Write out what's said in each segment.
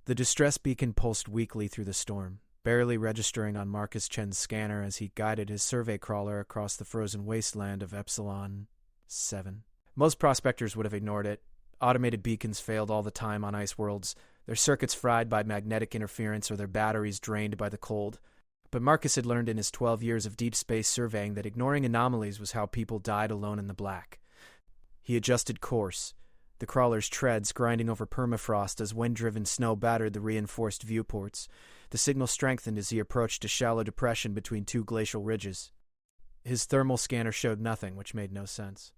The distress beacon pulsed weakly through the storm, barely registering on Marcus Chen's scanner as he guided his survey crawler across the frozen wasteland of Epsilon 7. Most prospectors would have ignored it. Automated beacons failed all the time on ice worlds, their circuits fried by magnetic interference or their batteries drained by the cold. But Marcus had learned in his 12 years of deep space surveying that ignoring anomalies was how people died alone in the black. He adjusted course, the crawler's treads grinding over permafrost as wind-driven snow battered the reinforced viewports. The signal strengthened as he approached a shallow depression between two glacial ridges. His thermal scanner showed nothing, which made no sense.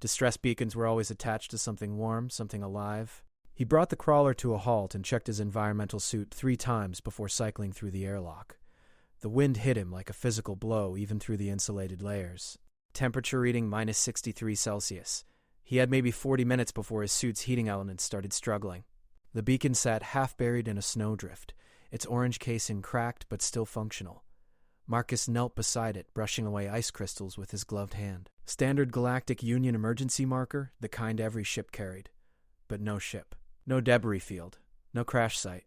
Distress beacons were always attached to something warm, something alive. He brought the crawler to a halt and checked his environmental suit 3 times before cycling through the airlock. The wind hit him like a physical blow, even through the insulated layers. Temperature reading minus 63 Celsius. He had maybe 40 minutes before his suit's heating elements started struggling. The beacon sat half-buried in a snowdrift, its orange casing cracked but still functional. Marcus knelt beside it, brushing away ice crystals with his gloved hand. Standard Galactic Union emergency marker, the kind every ship carried. But no ship. No debris field. No crash site.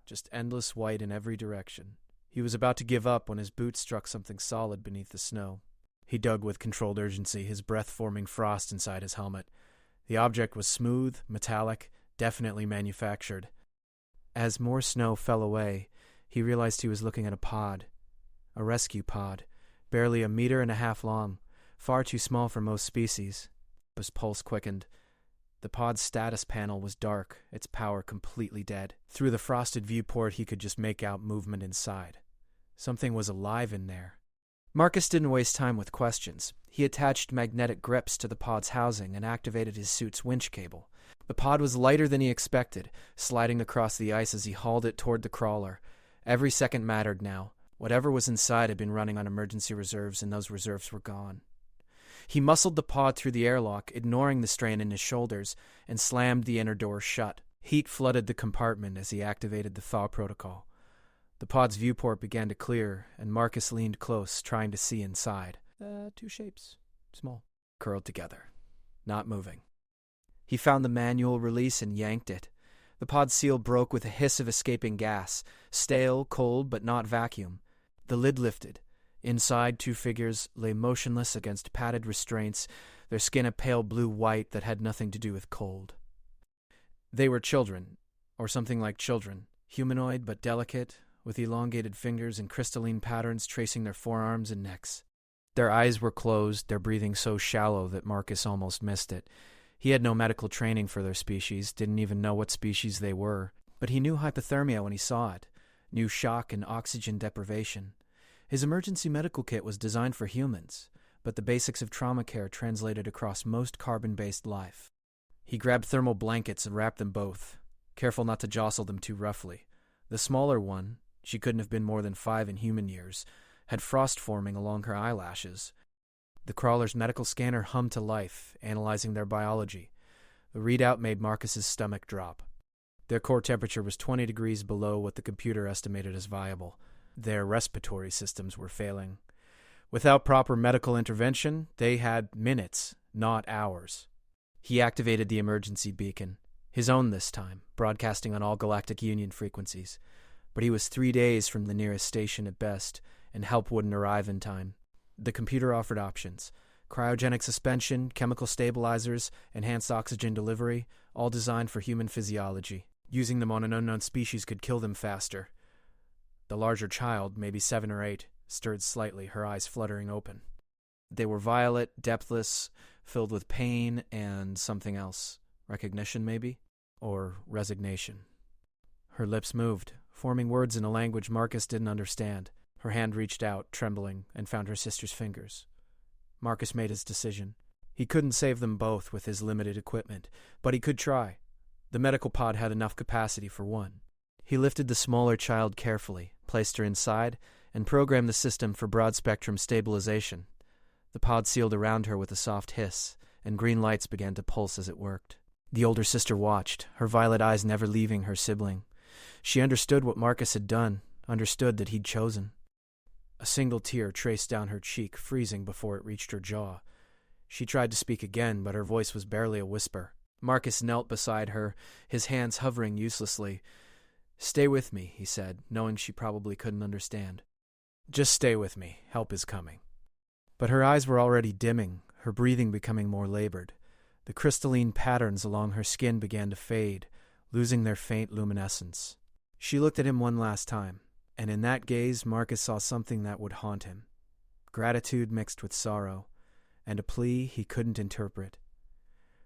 Just endless white in every direction. He was about to give up when his boot struck something solid beneath the snow. He dug with controlled urgency, his breath forming frost inside his helmet. The object was smooth, metallic, definitely manufactured. As more snow fell away, he realized he was looking at a pod. A rescue pod, barely 1.5 meters long, far too small for most species. His pulse quickened. The pod's status panel was dark, its power completely dead. Through the frosted viewport, he could just make out movement inside. Something was alive in there. Marcus didn't waste time with questions. He attached magnetic grips to the pod's housing and activated his suit's winch cable. The pod was lighter than he expected, sliding across the ice as he hauled it toward the crawler. Every second mattered now. Whatever was inside had been running on emergency reserves, and those reserves were gone. He muscled the pod through the airlock, ignoring the strain in his shoulders, and slammed the inner door shut. Heat flooded the compartment as he activated the thaw protocol. The pod's viewport began to clear, and Marcus leaned close, trying to see inside. 2 shapes. Small. Curled together. Not moving. He found the manual release and yanked it. The pod seal broke with a hiss of escaping gas. Stale, cold, but not vacuum. The lid lifted. Inside, 2 figures lay motionless against padded restraints, their skin a pale blue-white that had nothing to do with cold. They were children, or something like children, humanoid but delicate, with elongated fingers and crystalline patterns tracing their forearms and necks. Their eyes were closed, their breathing so shallow that Marcus almost missed it. He had no medical training for their species, didn't even know what species they were, but he knew hypothermia when he saw it, knew shock and oxygen deprivation. His emergency medical kit was designed for humans, but the basics of trauma care translated across most carbon-based life. He grabbed thermal blankets and wrapped them both, careful not to jostle them too roughly. The smaller one, she couldn't have been more than 5 in human years, had frost forming along her eyelashes. The crawler's medical scanner hummed to life, analyzing their biology. The readout made Marcus's stomach drop. Their core temperature was 20 degrees below what the computer estimated as viable. Their respiratory systems were failing. Without proper medical intervention, they had minutes, not hours. He activated the emergency beacon, his own this time, broadcasting on all Galactic Union frequencies. But he was 3 days from the nearest station at best, and help wouldn't arrive in time. The computer offered options: cryogenic suspension, chemical stabilizers, enhanced oxygen delivery, all designed for human physiology. Using them on an unknown species could kill them faster. The larger child, maybe 7 or 8, stirred slightly, her eyes fluttering open. They were violet, depthless, filled with pain and something else. Recognition, maybe? Or resignation. Her lips moved, forming words in a language Marcus didn't understand. Her hand reached out, trembling, and found her sister's fingers. Marcus made his decision. He couldn't save them both with his limited equipment, but he could try. The medical pod had enough capacity for one. He lifted the smaller child carefully, placed her inside, and programmed the system for broad-spectrum stabilization. The pod sealed around her with a soft hiss, and green lights began to pulse as it worked. The older sister watched, her violet eyes never leaving her sibling. She understood what Marcus had done, understood that he'd chosen. A single tear traced down her cheek, freezing before it reached her jaw. She tried to speak again, but her voice was barely a whisper. Marcus knelt beside her, his hands hovering uselessly. "Stay with me," he said, knowing she probably couldn't understand. "Just stay with me. Help is coming." But her eyes were already dimming, her breathing becoming more labored. The crystalline patterns along her skin began to fade, losing their faint luminescence. She looked at him one last time, and in that gaze Marcus saw something that would haunt him. Gratitude mixed with sorrow, and a plea he couldn't interpret.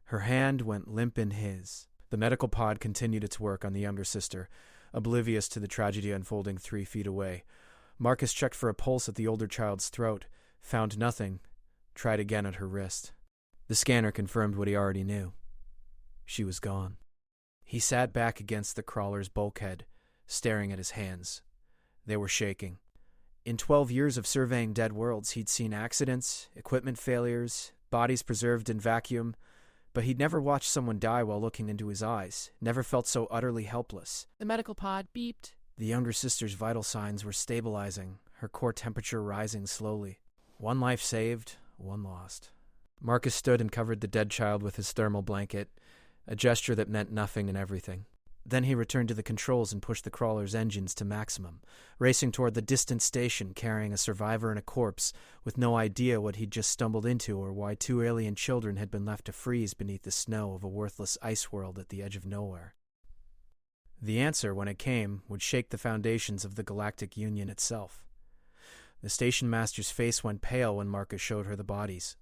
Her hand went limp in his. The medical pod continued its work on the younger sister, oblivious to the tragedy unfolding 3 feet away. Marcus checked for a pulse at the older child's throat, found nothing, tried again at her wrist. The scanner confirmed what he already knew. She was gone. He sat back against the crawler's bulkhead, staring at his hands. They were shaking. In 12 years of surveying dead worlds, he'd seen accidents, equipment failures, bodies preserved in vacuum, but he'd never watched someone die while looking into his eyes, never felt so utterly helpless. The medical pod beeped. The younger sister's vital signs were stabilizing, her core temperature rising slowly. 1 life saved, 1 lost. Marcus stood and covered the dead child with his thermal blanket, a gesture that meant nothing and everything. Then he returned to the controls and pushed the crawler's engines to maximum, racing toward the distant station carrying a survivor and a corpse, with no idea what he'd just stumbled into or why 2 alien children had been left to freeze beneath the snow of a worthless ice world at the edge of nowhere. The answer, when it came, would shake the foundations of the Galactic Union itself. The station master's face went pale when Marcus showed her the bodies.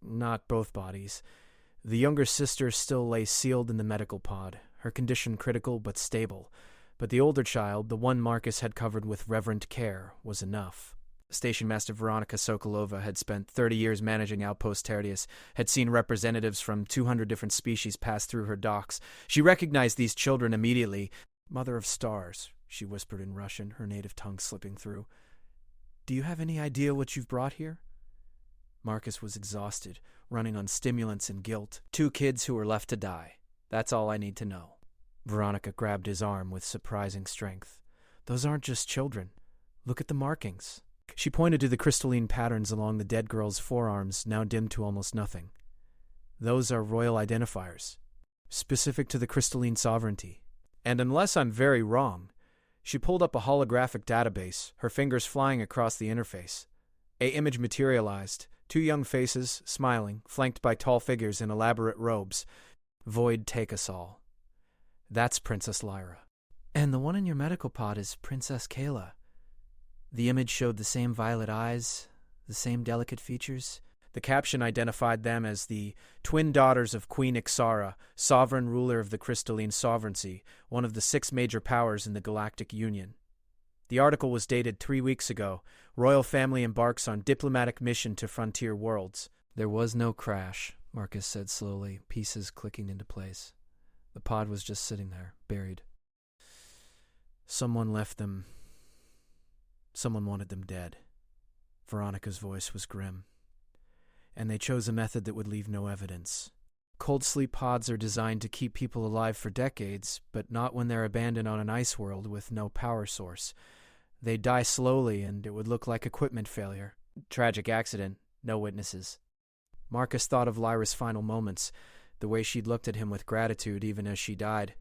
Not both bodies. The younger sister still lay sealed in the medical pod, her condition critical but stable. But the older child, the one Marcus had covered with reverent care, was enough. Station Master Veronica Sokolova had spent 30 years managing Outpost Tertius, had seen representatives from 200 different species pass through her docks. She recognized these children immediately. "Mother of stars," she whispered in Russian, her native tongue slipping through. "Do you have any idea what you've brought here?" Marcus was exhausted, running on stimulants and guilt. 2 kids who were left to die. That's all I need to know. Veronica grabbed his arm with surprising strength. "Those aren't just children. Look at the markings." She pointed to the crystalline patterns along the dead girl's forearms, now dimmed to almost nothing. "Those are royal identifiers, specific to the crystalline sovereignty. And unless I'm very wrong," she pulled up a holographic database, her fingers flying across the interface. An image materialized, 2 young faces, smiling, flanked by tall figures in elaborate robes. "Void take us all." "That's Princess Lyra." "And the one in your medical pod is Princess Kayla." The image showed the same violet eyes, the same delicate features. The caption identified them as the twin daughters of Queen Ixara, sovereign ruler of the crystalline sovereignty, one of the 6 major powers in the Galactic Union. The article was dated 3 weeks ago. Royal family embarks on diplomatic mission to frontier worlds. "There was no crash," Marcus said slowly, pieces clicking into place. The pod was just sitting there, buried. "Someone left them. Someone wanted them dead." Veronica's voice was grim. "And they chose a method that would leave no evidence. Cold sleep pods are designed to keep people alive for decades, but not when they're abandoned on an ice world with no power source. They die slowly, and it would look like equipment failure. Tragic accident, no witnesses." Marcus thought of Lyra's final moments, the way she'd looked at him with gratitude even as she died.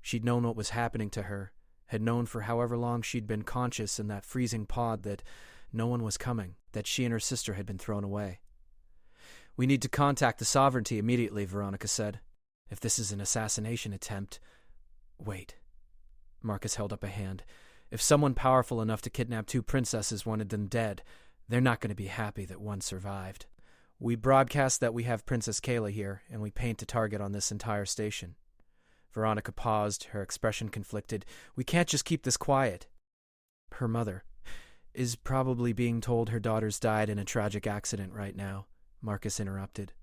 She'd known what was happening to her, had known for however long she'd been conscious in that freezing pod that no one was coming, that she and her sister had been thrown away. "We need to contact the sovereignty immediately," Veronica said. "If this is an assassination attempt—" "Wait." Marcus held up a hand. "If someone powerful enough to kidnap 2 princesses wanted them dead, they're not going to be happy that one survived. We broadcast that we have Princess Kayla here, and we paint a target on this entire station." Veronica paused, her expression conflicted. "We can't just keep this quiet." "Her mother is probably being told her daughters died in a tragic accident right now," Marcus interrupted.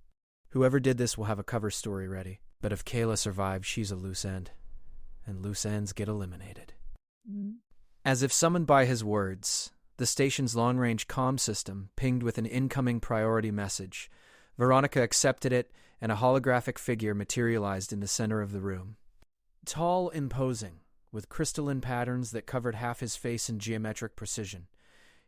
"Whoever did this will have a cover story ready. But if Kayla survives, she's a loose end. And loose ends get eliminated." As if summoned by his words, the station's long-range comm system pinged with an incoming priority message. Veronica accepted it, and a holographic figure materialized in the center of the room. Tall, imposing, with crystalline patterns that covered half his face in geometric precision.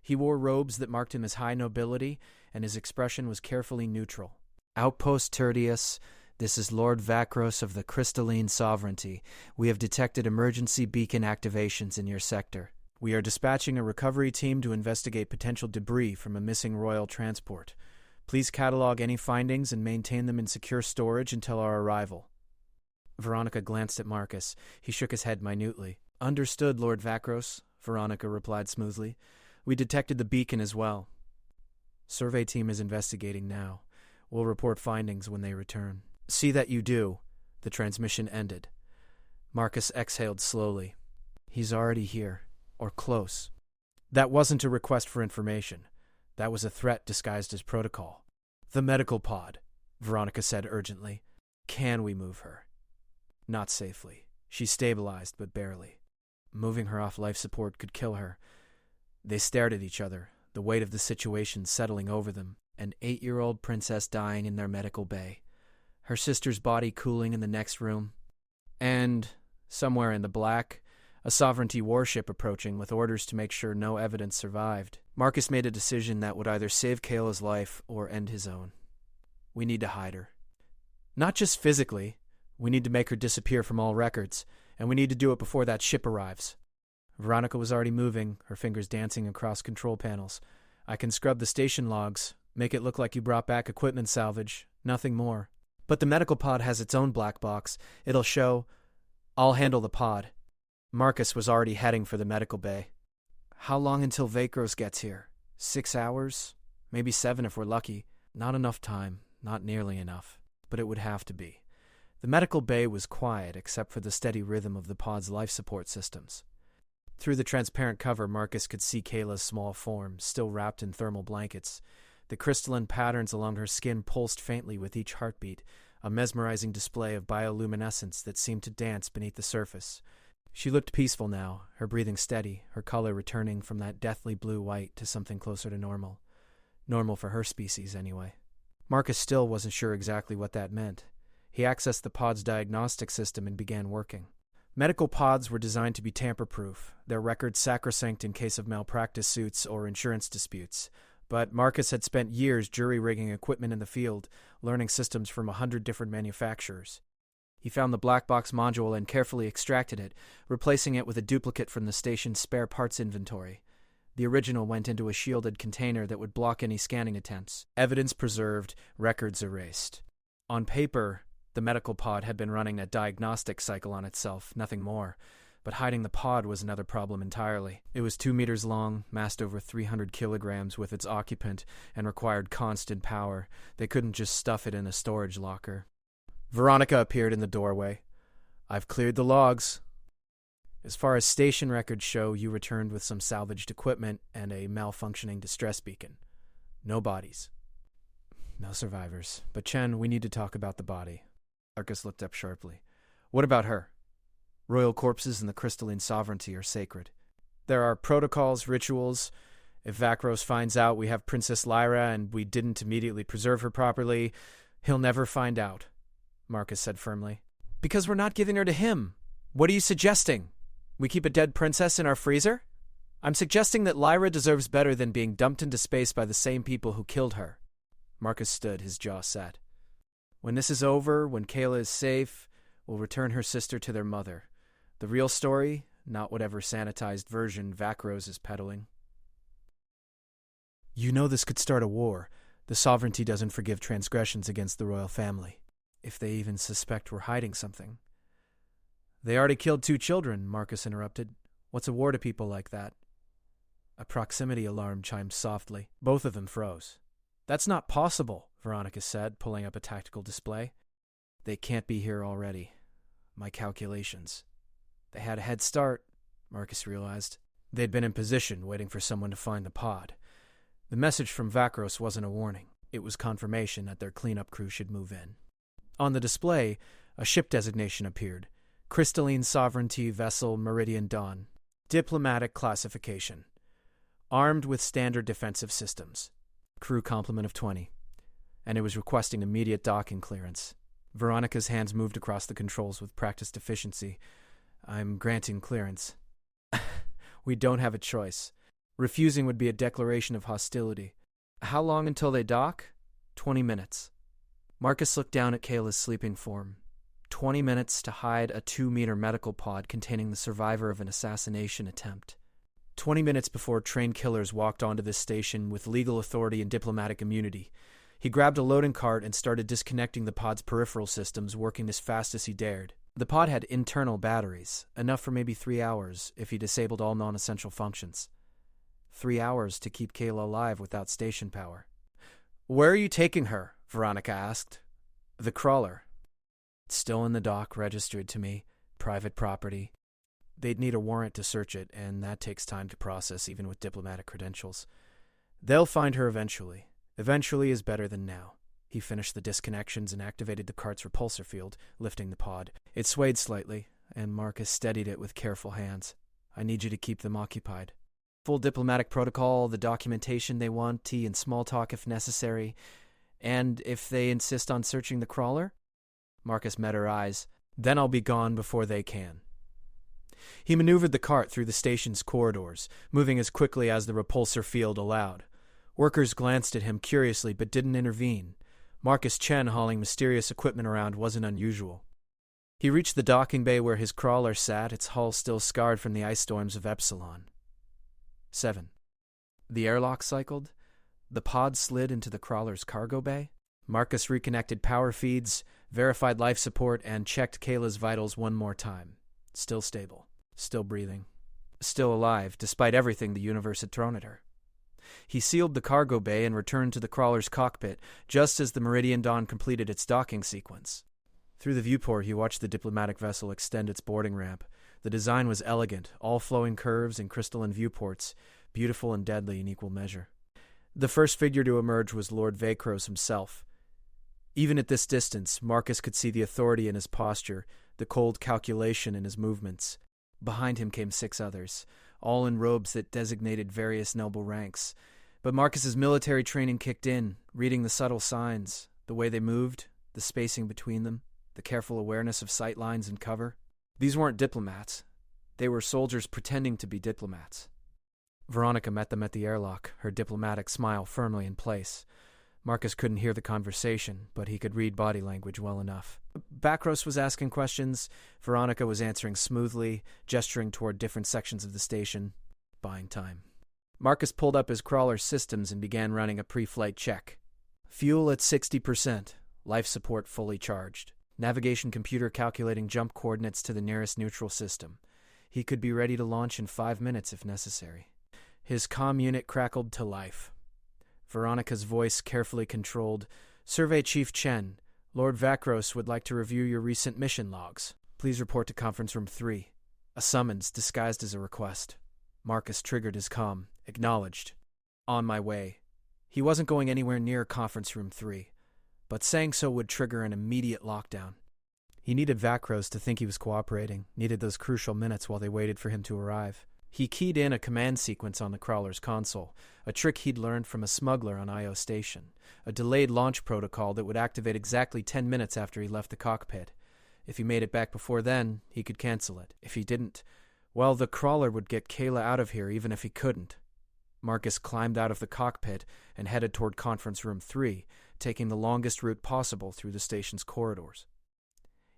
He wore robes that marked him as high nobility, and his expression was carefully neutral. Outpost Tertius, This is Lord Vakros of the Crystalline Sovereignty. We have detected emergency beacon activations in your sector. We are dispatching a recovery team to investigate potential debris from a missing royal transport. Please catalog any findings and maintain them in secure storage until our arrival. Veronica glanced at Marcus. He shook his head minutely. Understood, Lord Vakros, Veronica replied smoothly. We detected the beacon as well. Survey team is investigating now. We'll report findings when they return. See that you do. The transmission ended. Marcus exhaled slowly. He's already here. Or close. That wasn't a request for information. That was a threat disguised as protocol. The medical pod, Veronica said urgently. Can we move her? Not safely. She's stabilized, but barely. Moving her off life support could kill her. They stared at each other, the weight of the situation settling over them, an 8-year-old princess dying in their medical bay, her sister's body cooling in the next room, and, somewhere in the black, a sovereignty warship approaching with orders to make sure no evidence survived. Marcus made a decision that would either save Kayla's life or end his own. We need to hide her. Not just physically. We need to make her disappear from all records, and we need to do it before that ship arrives. Veronica was already moving, her fingers dancing across control panels. I can scrub the station logs, make it look like you brought back equipment salvage, nothing more. But the medical pod has its own black box. It'll show... I'll handle the pod. Marcus was already heading for the medical bay. How long until Vakros gets here? 6 hours? Maybe 7 if we're lucky. Not enough time, not nearly enough. But it would have to be. The medical bay was quiet except for the steady rhythm of the pod's life support systems. Through the transparent cover, Marcus could see Kayla's small form, still wrapped in thermal blankets. The crystalline patterns along her skin pulsed faintly with each heartbeat, a mesmerizing display of bioluminescence that seemed to dance beneath the surface. She looked peaceful now, her breathing steady, her color returning from that deathly blue-white to something closer to normal. Normal for her species, anyway. Marcus still wasn't sure exactly what that meant. He accessed the pod's diagnostic system and began working. Medical pods were designed to be tamper-proof, their records sacrosanct in case of malpractice suits or insurance disputes. But Marcus had spent years jury-rigging equipment in the field, learning systems from 100 different manufacturers. He found the black box module and carefully extracted it, replacing it with a duplicate from the station's spare parts inventory. The original went into a shielded container that would block any scanning attempts. Evidence preserved, records erased. On paper, the medical pod had been running a diagnostic cycle on itself, nothing more. But hiding the pod was another problem entirely. It was 2 meters long, massed over 300 kilograms with its occupant, and required constant power. They couldn't just stuff it in a storage locker. Veronica appeared in the doorway. I've cleared the logs. As far as station records show, you returned with some salvaged equipment and a malfunctioning distress beacon. No bodies. No survivors. But Chen, we need to talk about the body. Marcus looked up sharply. What about her? Royal corpses in the crystalline sovereignty are sacred. There are protocols, rituals. If Vakros finds out we have Princess Lyra and we didn't immediately preserve her properly, he'll never find out, Marcus said firmly. Because we're not giving her to him. What are you suggesting? We keep a dead princess in our freezer? I'm suggesting that Lyra deserves better than being dumped into space by the same people who killed her. Marcus stood, his jaw set. When this is over, when Kayla is safe, we'll return her sister to their mother. The real story, not whatever sanitized version Vakros is peddling. You know this could start a war. The sovereignty doesn't forgive transgressions against the royal family. If they even suspect we're hiding something. They already killed 2 children, Marcus interrupted. What's a war to people like that? A proximity alarm chimed softly. Both of them froze. That's not possible, Veronica said, pulling up a tactical display. They can't be here already. My calculations. They had a head start, Marcus realized. They'd been in position, waiting for someone to find the pod. The message from Vakros wasn't a warning. It was confirmation that their cleanup crew should move in. On the display, a ship designation appeared. Crystalline Sovereignty Vessel Meridian Dawn. Diplomatic classification. Armed with standard defensive systems. Crew complement of 20. And it was requesting immediate docking clearance. Veronica's hands moved across the controls with practiced efficiency. I'm granting clearance. We don't have a choice. Refusing would be a declaration of hostility. How long until they dock? 20 minutes. Marcus looked down at Kayla's sleeping form. 20 minutes to hide a 2-meter medical pod containing the survivor of an assassination attempt. 20 minutes before trained killers walked onto this station with legal authority and diplomatic immunity. He grabbed a loading cart and started disconnecting the pod's peripheral systems, working as fast as he dared. The pod had internal batteries, enough for maybe 3 hours if he disabled all non-essential functions. 3 hours to keep Kayla alive without station power. "Where are you taking her?" Veronica asked. "The crawler." "Still in the dock, registered to me. Private property. They'd need a warrant to search it, and that takes time to process even with diplomatic credentials. They'll find her eventually. Eventually is better than now." He finished the disconnections and activated the cart's repulsor field, lifting the pod. It swayed slightly, and Marcus steadied it with careful hands. "I need you to keep them occupied. Full diplomatic protocol, the documentation they want, tea and small talk if necessary. And if they insist on searching the crawler?" Marcus met her eyes. "Then I'll be gone before they can." He maneuvered the cart through the station's corridors, moving as quickly as the repulsor field allowed. Workers glanced at him curiously but didn't intervene. Marcus Chen hauling mysterious equipment around wasn't unusual. He reached the docking bay where his crawler sat, its hull still scarred from the ice storms of Epsilon. 7. The airlock cycled. The pod slid into the crawler's cargo bay. Marcus reconnected power feeds, verified life support, and checked Kayla's vitals one more time. Still stable. Still breathing. Still alive, despite everything the universe had thrown at her. He sealed the cargo bay and returned to the crawler's cockpit, just as the Meridian Dawn completed its docking sequence. Through the viewport, he watched the diplomatic vessel extend its boarding ramp. The design was elegant, all flowing curves and crystalline viewports, beautiful and deadly in equal measure. The first figure to emerge was Lord Vakros himself. Even at this distance, Marcus could see the authority in his posture, the cold calculation in his movements. Behind him came 6 others, all in robes that designated various noble ranks. But Marcus's military training kicked in, reading the subtle signs, the way they moved, the spacing between them, the careful awareness of sight lines and cover. These weren't diplomats. They were soldiers pretending to be diplomats. Veronica met them at the airlock, her diplomatic smile firmly in place. Marcus couldn't hear the conversation, but he could read body language well enough. Vakros was asking questions. Veronica was answering smoothly, gesturing toward different sections of the station, buying time. Marcus pulled up his crawler's systems and began running a pre-flight check. Fuel at 60%, life support fully charged. Navigation computer calculating jump coordinates to the nearest neutral system. He could be ready to launch in 5 minutes if necessary. His comm unit crackled to life. Veronica's voice carefully controlled. "Survey Chief Chen, Lord Vakros would like to review your recent mission logs. Please report to Conference Room 3. A summons disguised as a request." Marcus triggered his comm. Acknowledged. "On my way." He wasn't going anywhere near Conference Room 3, but saying so would trigger an immediate lockdown. He needed Vakros to think he was cooperating, needed those crucial minutes while they waited for him to arrive. He keyed in a command sequence on the crawler's console, a trick he'd learned from a smuggler on Io Station, a delayed launch protocol that would activate exactly 10 minutes after he left the cockpit. If he made it back before then, he could cancel it. If he didn't, well, the crawler would get Kayla out of here even if he couldn't. Marcus climbed out of the cockpit and headed toward Conference Room 3, taking the longest route possible through the station's corridors.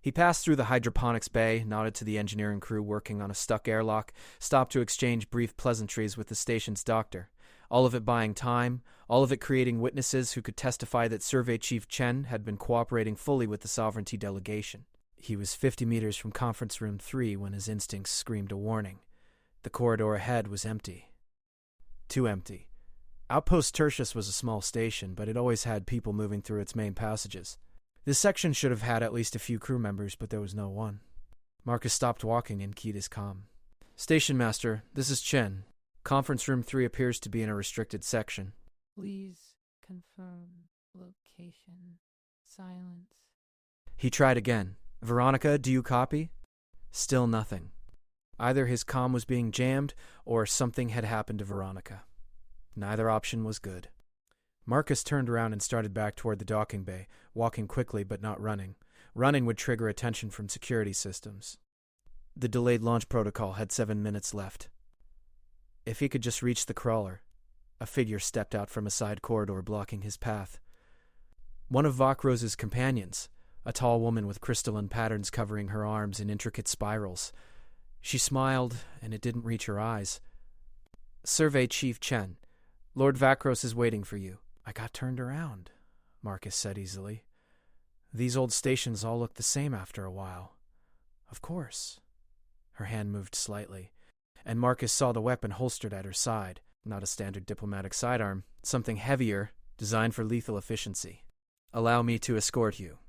He passed through the hydroponics bay, nodded to the engineering crew working on a stuck airlock, stopped to exchange brief pleasantries with the station's doctor. All of it buying time, all of it creating witnesses who could testify that Survey Chief Chen had been cooperating fully with the Sovereignty delegation. He was 50 meters from Conference Room 3 when his instincts screamed a warning. The corridor ahead was empty. Too empty. Outpost Tertius was a small station, but it always had people moving through its main passages. This section should have had at least a few crew members, but there was no one. Marcus stopped walking and keyed his comm. "Station Master, this is Chen. Conference Room 3 appears to be in a restricted section." "Please confirm location. Silence." He tried again. "Veronica, do you copy?" Still nothing. Either his comm was being jammed, or something had happened to Veronica. Neither option was good. Marcus turned around and started back toward the docking bay, walking quickly but not running. Running would trigger attention from security systems. The delayed launch protocol had 7 minutes left. If he could just reach the crawler. A figure stepped out from a side corridor blocking his path. One of Vakrose's companions, a tall woman with crystalline patterns covering her arms in intricate spirals. She smiled, and it didn't reach her eyes. "Survey Chief Chen. Lord Vakros is waiting for you." "I got turned around," Marcus said easily. "These old stations all look the same after a while." "Of course." Her hand moved slightly, and Marcus saw the weapon holstered at her side. Not a standard diplomatic sidearm, something heavier, designed for lethal efficiency. "Allow me to escort you."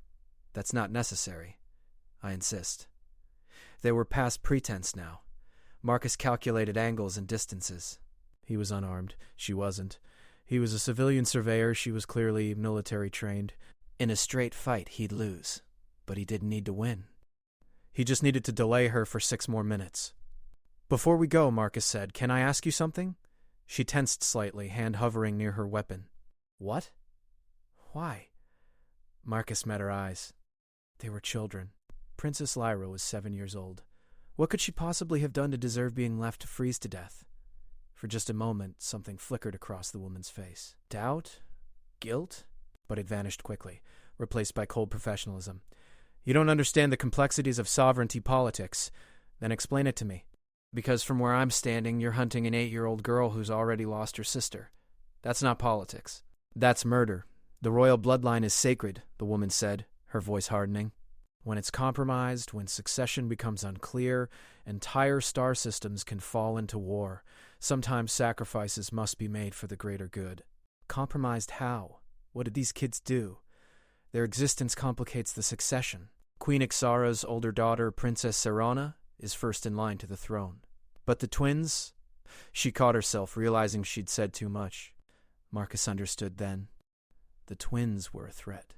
"That's not necessary." "I insist." They were past pretense now. Marcus calculated angles and distances. He was unarmed. She wasn't. He was a civilian surveyor. She was clearly military trained. In a straight fight, he'd lose. But he didn't need to win. He just needed to delay her for 6 more minutes. "Before we go," Marcus said, "can I ask you something?" She tensed slightly, hand hovering near her weapon. "What?" "Why?" Marcus met her eyes. They were children. Princess Lyra was 7 years old. What could she possibly have done to deserve being left to freeze to death? For just a moment, something flickered across the woman's face. Doubt? Guilt? But it vanished quickly, replaced by cold professionalism. "You don't understand the complexities of sovereignty politics. Then explain it to me. Because from where I'm standing, you're hunting an 8-year-old girl who's already lost her sister. That's not politics. That's murder. The royal bloodline is sacred," the woman said, her voice hardening. "When it's compromised, when succession becomes unclear, entire star systems can fall into war. Sometimes sacrifices must be made for the greater good." "Compromised how? What did these kids do?" "Their existence complicates the succession. Queen Ixara's older daughter, Princess Serana, is first in line to the throne. But the twins..." She caught herself, realizing she'd said too much. Marcus understood then. The twins were a threat.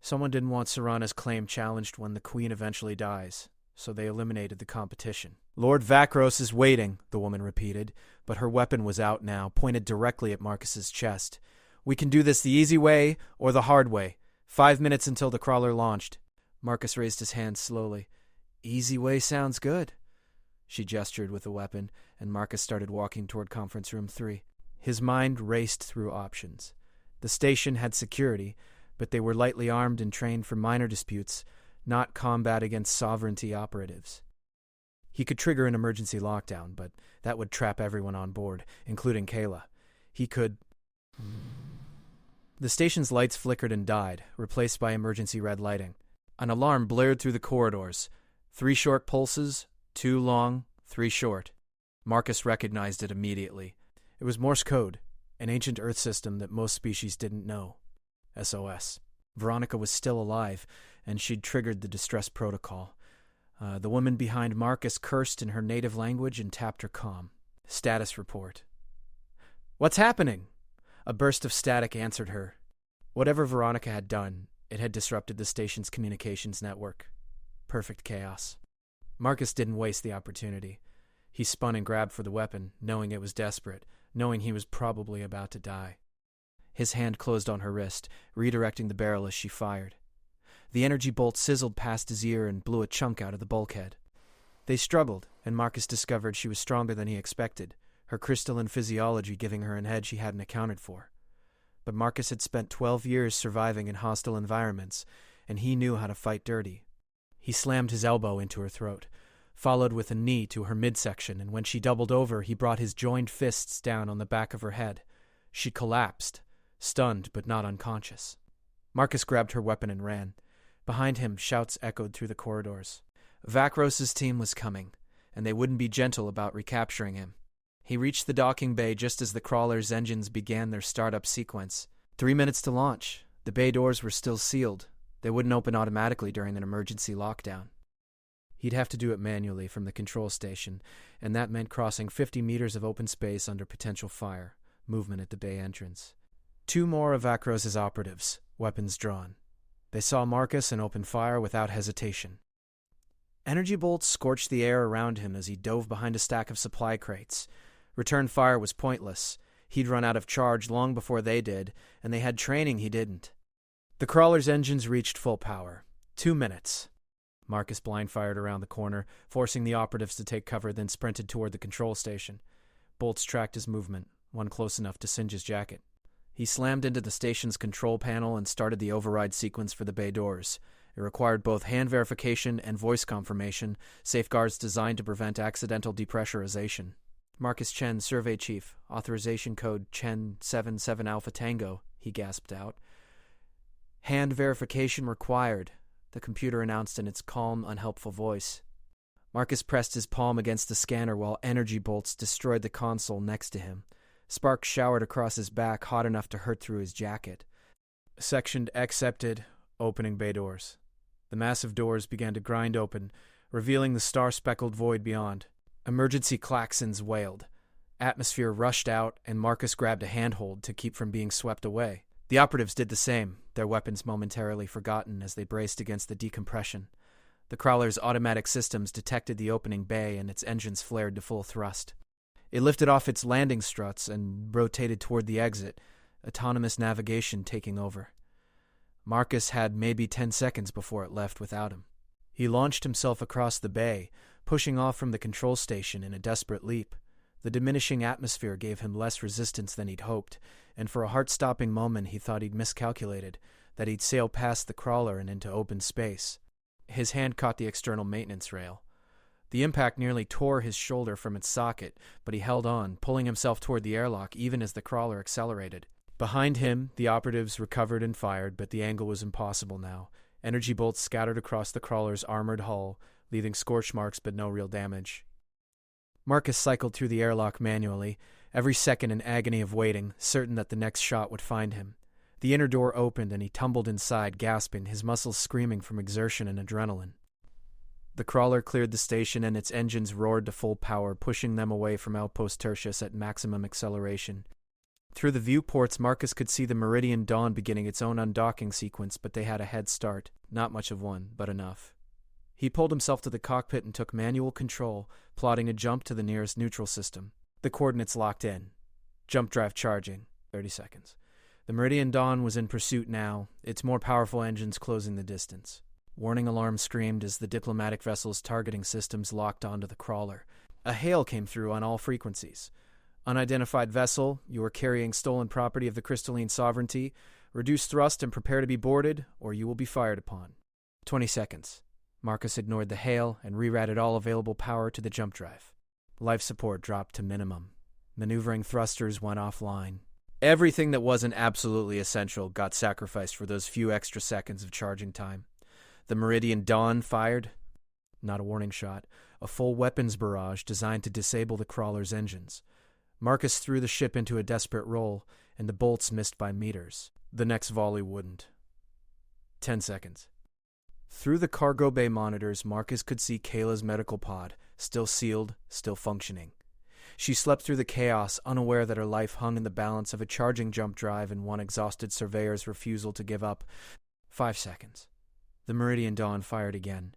Someone didn't want Serana's claim challenged when the queen eventually dies, so they eliminated the competition. "Lord Vakros is waiting," the woman repeated, but her weapon was out now, pointed directly at Marcus's chest. "We can do this the easy way or the hard way. 5 minutes until the crawler launched." Marcus raised his hand slowly. "Easy way sounds good." She gestured with the weapon, and Marcus started walking toward conference room 3. His mind raced through options. The station had security, but they were lightly armed and trained for minor disputes, not combat against sovereignty operatives. He could trigger an emergency lockdown, but that would trap everyone on board, including Kayla. He could... The station's lights flickered and died, replaced by emergency red lighting. An alarm blared through the corridors. 3 short pulses, 2 long, 3 short. Marcus recognized it immediately. It was Morse code, an ancient Earth system that most species didn't know. SOS. Veronica was still alive, and she'd triggered the distress protocol. The woman behind Marcus cursed in her native language and tapped her comm. Status report. "What's happening?" A burst of static answered her. Whatever Veronica had done, it had disrupted the station's communications network. Perfect chaos. Marcus didn't waste the opportunity. He spun and grabbed for the weapon, knowing it was desperate, knowing he was probably about to die. His hand closed on her wrist, redirecting the barrel as she fired. The energy bolt sizzled past his ear and blew a chunk out of the bulkhead. They struggled, and Marcus discovered she was stronger than he expected, her crystalline physiology giving her an edge he hadn't accounted for. But Marcus had spent 12 years surviving in hostile environments, and he knew how to fight dirty. He slammed his elbow into her throat, followed with a knee to her midsection, and when she doubled over, he brought his joined fists down on the back of her head. She collapsed, stunned but not unconscious. Marcus grabbed her weapon and ran. Behind him, shouts echoed through the corridors. Vakros's team was coming, and they wouldn't be gentle about recapturing him. He reached the docking bay just as the crawler's engines began their startup sequence. 3 minutes to launch. The bay doors were still sealed. They wouldn't open automatically during an emergency lockdown. He'd have to do it manually from the control station, and that meant crossing 50 meters of open space under potential fire, movement at the bay entrance. 2 more of Vakros's operatives, weapons drawn. They saw Marcus and opened fire without hesitation. Energy bolts scorched the air around him as he dove behind a stack of supply crates. Return fire was pointless. He'd run out of charge long before they did, and they had training he didn't. The crawler's engines reached full power. 2 minutes. Marcus blind-fired around the corner, forcing the operatives to take cover, then sprinted toward the control station. Bolts tracked his movement, one close enough to singe his jacket. He slammed into the station's control panel and started the override sequence for the bay doors. It required both hand verification and voice confirmation, safeguards designed to prevent accidental depressurization. Marcus Chen, Survey Chief, authorization code Chen 77 Alpha Tango, he gasped out. Hand verification required, the computer announced in its calm, unhelpful voice. Marcus pressed his palm against the scanner while energy bolts destroyed the console next to him. Sparks showered across his back, hot enough to hurt through his jacket. Sectioned accepted, opening bay doors. The massive doors began to grind open, revealing the star-speckled void beyond. Emergency klaxons wailed. Atmosphere rushed out, and Marcus grabbed a handhold to keep from being swept away. The operatives did the same, their weapons momentarily forgotten as they braced against the decompression. The crawler's automatic systems detected the opening bay, and its engines flared to full thrust. It lifted off its landing struts and rotated toward the exit, autonomous navigation taking over. Marcus had maybe 10 seconds before it left without him. He launched himself across the bay, pushing off from the control station in a desperate leap. The diminishing atmosphere gave him less resistance than he'd hoped, and for a heart-stopping moment he thought he'd miscalculated, that he'd sail past the crawler and into open space. His hand caught the external maintenance rail. The impact nearly tore his shoulder from its socket, but he held on, pulling himself toward the airlock even as the crawler accelerated. Behind him, the operatives recovered and fired, but the angle was impossible now. Energy bolts scattered across the crawler's armored hull, leaving scorch marks but no real damage. Marcus cycled through the airlock manually, every second an agony of waiting, certain that the next shot would find him. The inner door opened and he tumbled inside, gasping, his muscles screaming from exertion and adrenaline. The crawler cleared the station and its engines roared to full power, pushing them away from Outpost Tertius at maximum acceleration. Through the viewports, Marcus could see the Meridian Dawn beginning its own undocking sequence, but they had a head start. Not much of one, but enough. He pulled himself to the cockpit and took manual control, plotting a jump to the nearest neutral system. The coordinates locked in. Jump drive charging. 30 seconds. The Meridian Dawn was in pursuit now, its more powerful engines closing the distance. Warning alarms screamed as the diplomatic vessel's targeting systems locked onto the crawler. A hail came through on all frequencies. Unidentified vessel, you are carrying stolen property of the crystalline sovereignty. Reduce thrust and prepare to be boarded, or you will be fired upon. 20 seconds. Marcus ignored the hail and rerouted all available power to the jump drive. Life support dropped to minimum. Maneuvering thrusters went offline. Everything that wasn't absolutely essential got sacrificed for those few extra seconds of charging time. The Meridian Dawn fired. Not a warning shot. A full weapons barrage designed to disable the crawler's engines. Marcus threw the ship into a desperate roll, and the bolts missed by meters. The next volley wouldn't. 10 seconds. Through the cargo bay monitors, Marcus could see Kayla's medical pod, still sealed, still functioning. She slept through the chaos, unaware that her life hung in the balance of a charging jump drive and one exhausted surveyor's refusal to give up. 5 seconds. The Meridian Dawn fired again.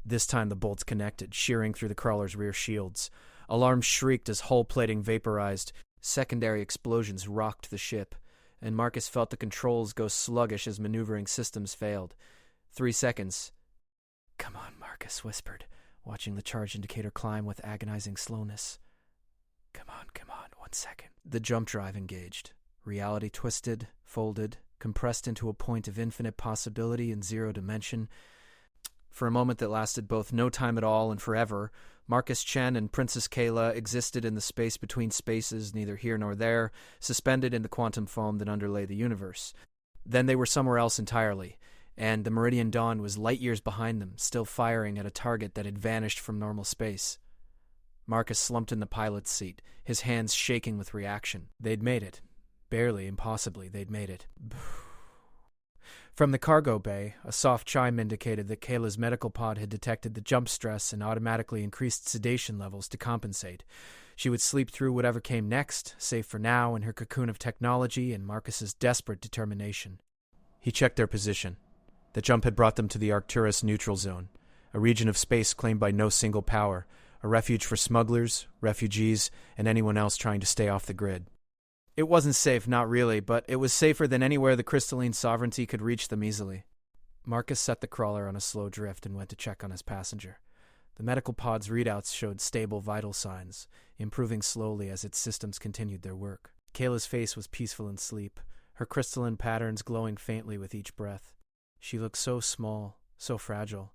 This time the bolts connected, shearing through the crawler's rear shields. Alarms shrieked as hull plating vaporized. Secondary explosions rocked the ship, and Marcus felt the controls go sluggish as maneuvering systems failed. 3 seconds. "Come on," Marcus whispered, watching the charge indicator climb with agonizing slowness. Come on, 1 second. The jump drive engaged. Reality twisted, folded, compressed into a point of infinite possibility in zero dimension. For a moment that lasted both no time at all and forever, Marcus Chen and Princess Kayla existed in the space between spaces, neither here nor there, suspended in the quantum foam that underlay the universe. Then they were somewhere else entirely, and the Meridian Dawn was light years behind them, still firing at a target that had vanished from normal space. Marcus slumped in the pilot's seat, his hands shaking with reaction. They'd made it. Barely, impossibly, they'd made it. From the cargo bay, a soft chime indicated that Kayla's medical pod had detected the jump stress and automatically increased sedation levels to compensate. She would sleep through whatever came next, safe for now in her cocoon of technology and Marcus's desperate determination. He checked their position. The jump had brought them to the Arcturus neutral zone, a region of space claimed by no single power, a refuge for smugglers, refugees, and anyone else trying to stay off the grid. It wasn't safe, not really, but it was safer than anywhere the crystalline sovereignty could reach them easily. Marcus set the crawler on a slow drift and went to check on his passenger. The medical pod's readouts showed stable vital signs, improving slowly as its systems continued their work. Kayla's face was peaceful in sleep, her crystalline patterns glowing faintly with each breath. She looked so small, so fragile.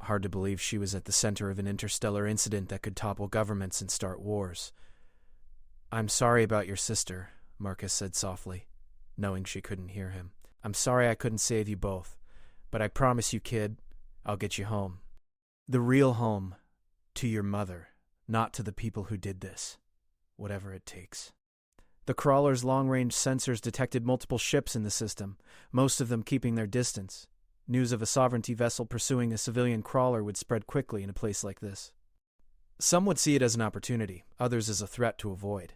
Hard to believe she was at the center of an interstellar incident that could topple governments and start wars. "I'm sorry about your sister," Marcus said softly, knowing she couldn't hear him. "I'm sorry I couldn't save you both, but I promise you, kid, I'll get you home. The real home, to your mother, not to the people who did this, whatever it takes." The crawler's long-range sensors detected multiple ships in the system, most of them keeping their distance. News of a sovereignty vessel pursuing a civilian crawler would spread quickly in a place like this. Some would see it as an opportunity, others as a threat to avoid.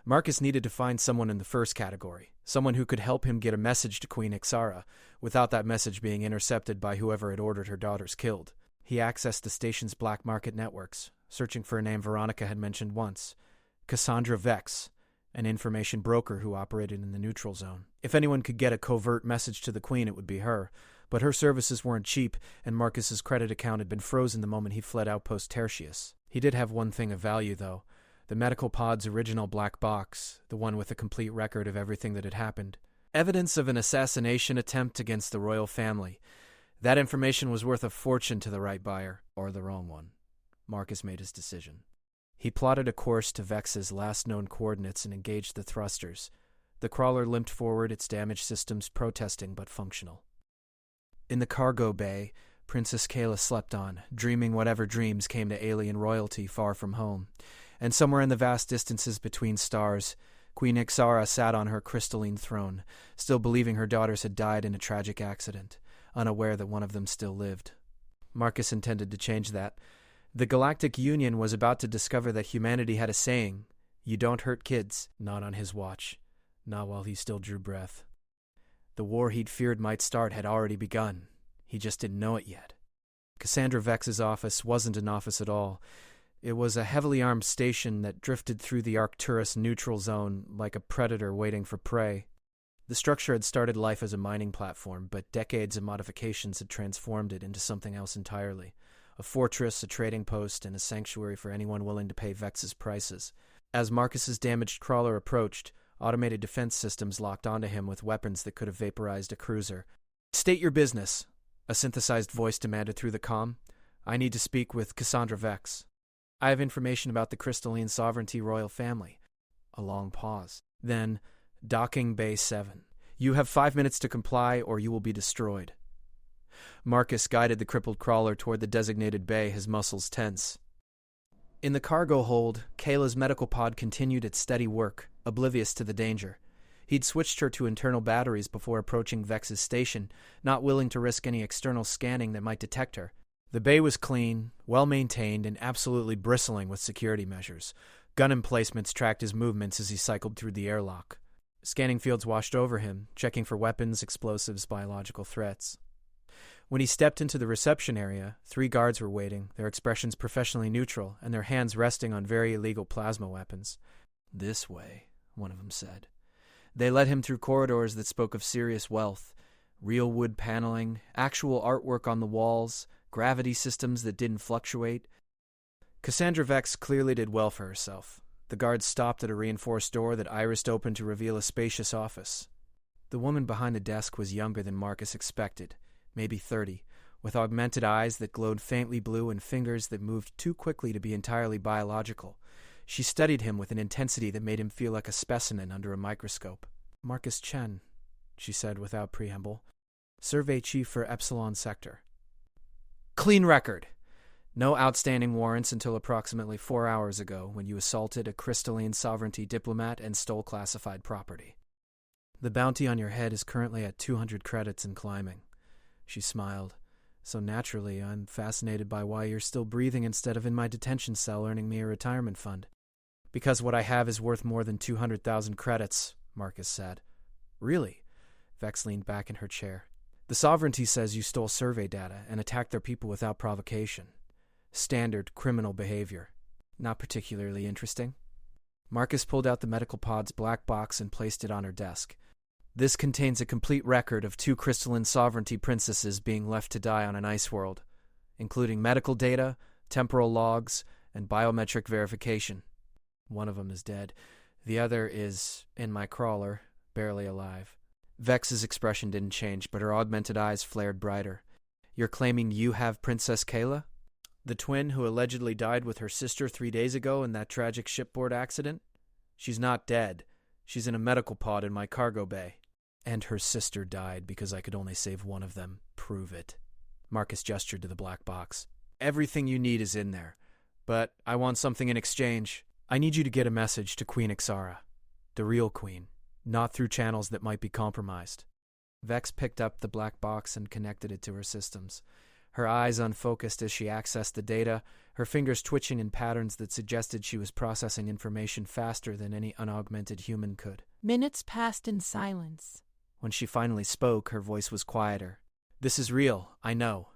Marcus needed to find someone in the first category, someone who could help him get a message to Queen Ixara, without that message being intercepted by whoever had ordered her daughters killed. He accessed the station's black market networks, searching for a name Veronica had mentioned once, Cassandra Vex, an information broker who operated in the neutral zone. If anyone could get a covert message to the Queen, it would be her, but her services weren't cheap, and Marcus's credit account had been frozen the moment he fled Outpost Tertius. He did have one thing of value, though: the medical pod's original black box, the one with a complete record of everything that had happened. Evidence of an assassination attempt against the royal family. That information was worth a fortune to the right buyer, or the wrong one. Marcus made his decision. He plotted a course to Vex's last known coordinates and engaged the thrusters. The crawler limped forward, its damaged systems protesting but functional. In the cargo bay, Princess Kayla slept on, dreaming whatever dreams came to alien royalty far from home. And somewhere in the vast distances between stars, Queen Ixara sat on her crystalline throne, still believing her daughters had died in a tragic accident, unaware that one of them still lived. Marcus intended to change that. The Galactic Union was about to discover that humanity had a saying: "You don't hurt kids," not on his watch, not while he still drew breath. The war he'd feared might start had already begun. He just didn't know it yet. Cassandra Vex's office wasn't an office at all. It was a heavily armed station that drifted through the Arcturus neutral zone like a predator waiting for prey. The structure had started life as a mining platform, but decades of modifications had transformed it into something else entirely. A fortress, a trading post, and a sanctuary for anyone willing to pay Vex's prices. As Marcus's damaged crawler approached, automated defense systems locked onto him with weapons that could have vaporized a cruiser. "State your business," a synthesized voice demanded through the comm. "I need to speak with Cassandra Vex. I have information about the Crystalline Sovereignty royal family." A long pause. Then, "Docking Bay 7. You have 5 minutes to comply or you will be destroyed." Marcus guided the crippled crawler toward the designated bay, his muscles tense. In the cargo hold, Kayla's medical pod continued its steady work, oblivious to the danger. He'd switched her to internal batteries before approaching Vex's station, not willing to risk any external scanning that might detect her. The bay was clean, well-maintained, and absolutely bristling with security measures. Gun emplacements tracked his movements as he cycled through the airlock. Scanning fields washed over him, checking for weapons, explosives, biological threats. When he stepped into the reception area, 3 guards were waiting, their expressions professionally neutral, and their hands resting on very illegal plasma weapons. "This way," one of them said. They led him through corridors that spoke of serious wealth. Real wood paneling, actual artwork on the walls, gravity systems that didn't fluctuate. Cassandra Vex clearly did well for herself. The guards stopped at a reinforced door that irised open to reveal a spacious office. The woman behind the desk was younger than Marcus expected, maybe 30, with augmented eyes that glowed faintly blue and fingers that moved too quickly to be entirely biological. She studied him with an intensity that made him feel like a specimen under a microscope. "Marcus Chen," she said without preamble. "Survey Chief for Epsilon Sector." "Clean record. No outstanding warrants until approximately 4 hours ago when you assaulted a Crystalline Sovereignty diplomat and stole classified property. The bounty on your head is currently at 200 credits and climbing." She smiled. "So naturally, I'm fascinated by why you're still breathing instead of in my detention cell earning me a retirement fund." "Because what I have is worth more than 200,000 credits, Marcus said. "Really?" Vex leaned back in her chair. "The Sovereignty says you stole survey data and attacked their people without provocation. Standard criminal behavior. Not particularly interesting." Marcus pulled out the medical pod's black box and placed it on her desk. "This contains a complete record of 2 Crystalline Sovereignty princesses being left to die on an ice world, including medical data, temporal logs, and biometric verification. One of them is dead. The other is in my crawler, barely alive. Vex's expression didn't change, but her augmented eyes flared brighter. You're claiming you have Princess Kayla? The twin who allegedly died with her sister 3 days ago in that tragic shipboard accident? She's not dead. She's in a medical pod in my cargo bay. And her sister died because I could only save one of them. Prove it. Marcus gestured to the black box. Everything you need is in there. But I want something in exchange. I need you to get a message to Queen Ixara. The real queen. Not through channels that might be compromised. Vex picked up the black box and connected it to her systems. Her eyes unfocused as she accessed the data, her fingers twitching in patterns that suggested she was processing information faster than any unaugmented human could. Minutes passed in silence. When she finally spoke, her voice was quieter. This is real, I know.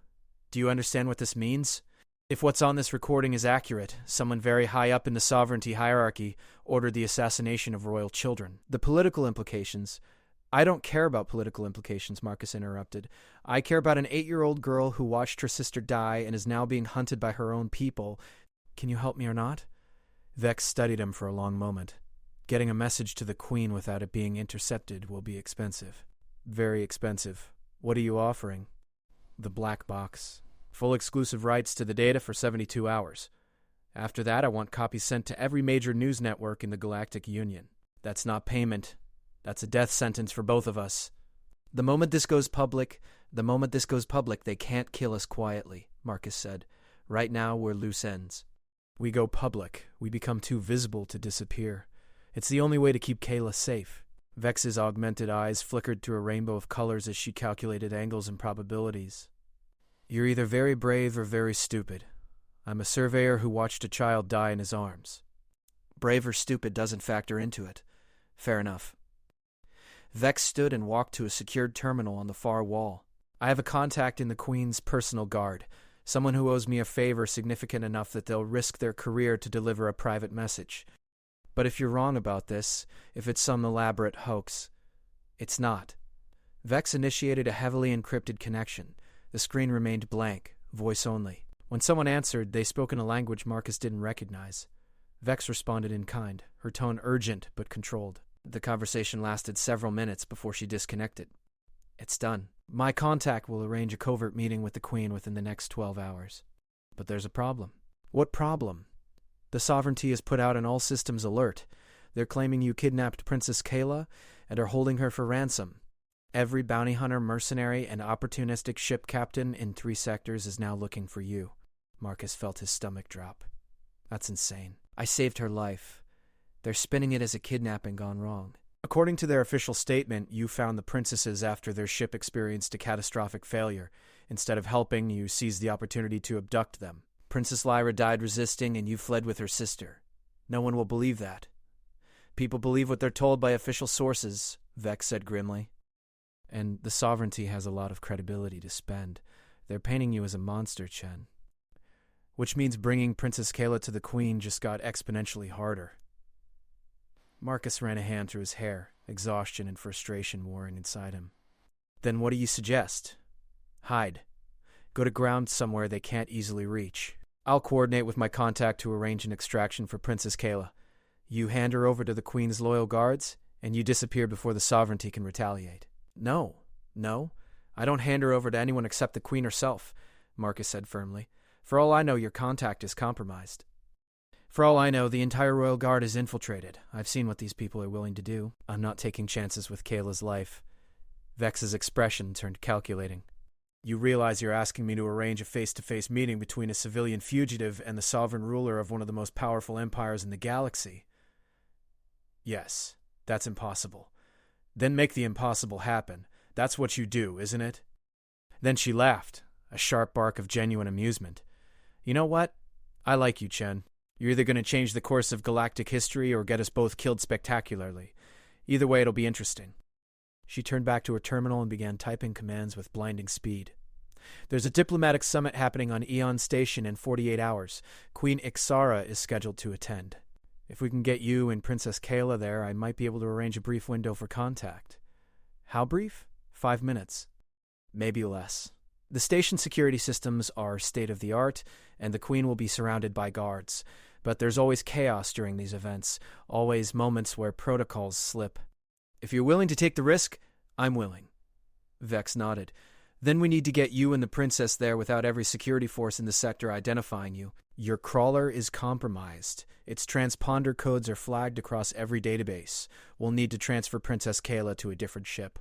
Do you understand what this means? If what's on this recording is accurate, someone very high up in the sovereignty hierarchy ordered the assassination of royal children. The political implications... I don't care about political implications, Marcus interrupted. I care about an 8-year-old girl who watched her sister die and is now being hunted by her own people. Can you help me or not? Vex studied him for a long moment. Getting a message to the Queen without it being intercepted will be expensive. Very expensive. What are you offering? The black box. Full exclusive rights to the data for 72 hours. After that, I want copies sent to every major news network in the Galactic Union. That's not payment. That's a death sentence for both of us. The moment this goes public, they can't kill us quietly, Marcus said. Right now, we're loose ends. We go public. We become too visible to disappear. It's the only way to keep Kayla safe. Vex's augmented eyes flickered through a rainbow of colors as she calculated angles and probabilities. You're either very brave or very stupid. I'm a surveyor who watched a child die in his arms. Brave or stupid doesn't factor into it. Fair enough. Vex stood and walked to a secured terminal on the far wall. I have a contact in the Queen's personal guard, someone who owes me a favor significant enough that they'll risk their career to deliver a private message. But if you're wrong about this, if it's some elaborate hoax, it's not. Vex initiated a heavily encrypted connection. The screen remained blank, voice only. When someone answered, they spoke in a language Marcus didn't recognize. Vex responded in kind, her tone urgent but controlled. The conversation lasted several minutes before she disconnected. It's done. My contact will arrange a covert meeting with the Queen within the next 12 hours. But there's a problem. What problem? The Sovereignty has put out an all-systems alert. They're claiming you kidnapped Princess Kayla and are holding her for ransom. Every bounty hunter, mercenary, and opportunistic ship captain in 3 sectors is now looking for you. Marcus felt his stomach drop. That's insane. I saved her life. They're spinning it as a kidnapping gone wrong. According to their official statement, you found the princesses after their ship experienced a catastrophic failure. Instead of helping, you seized the opportunity to abduct them. Princess Lyra died resisting, and you fled with her sister. No one will believe that. People believe what they're told by official sources, Vex said grimly. And the Sovereignty has a lot of credibility to spend. They're painting you as a monster, Chen. Which means bringing Princess Kayla to the Queen just got exponentially harder. Marcus ran a hand through his hair, exhaustion and frustration warring inside him. Then what do you suggest? Hide. Go to ground somewhere they can't easily reach. I'll coordinate with my contact to arrange an extraction for Princess Kayla. You hand her over to the Queen's loyal guards, and you disappear before the Sovereignty can retaliate. No. I don't hand her over to anyone except the Queen herself, Marcus said firmly. For all I know, your contact is compromised. For all I know, the entire Royal Guard is infiltrated. I've seen what these people are willing to do. I'm not taking chances with Kayla's life. Vex's expression turned calculating. You realize you're asking me to arrange a face-to-face meeting between a civilian fugitive and the sovereign ruler of one of the most powerful empires in the galaxy? Yes, that's impossible. Then make the impossible happen. That's what you do, isn't it? Then she laughed, a sharp bark of genuine amusement. You know what? I like you, Chen. You're either going to change the course of galactic history or get us both killed spectacularly. Either way, it'll be interesting. She turned back to her terminal and began typing commands with blinding speed. There's a diplomatic summit happening on Eon Station in 48 hours. Queen Ixara is scheduled to attend. If we can get you and Princess Kayla there, I might be able to arrange a brief window for contact. How brief? 5 minutes. Maybe less. The station security systems are state-of-the-art, and the Queen will be surrounded by guards. But there's always chaos during these events, always moments where protocols slip. If you're willing to take the risk, I'm willing. Vex nodded. Then we need to get you and the princess there without every security force in the sector identifying you. Your crawler is compromised. Its transponder codes are flagged across every database. We'll need to transfer Princess Kayla to a different ship.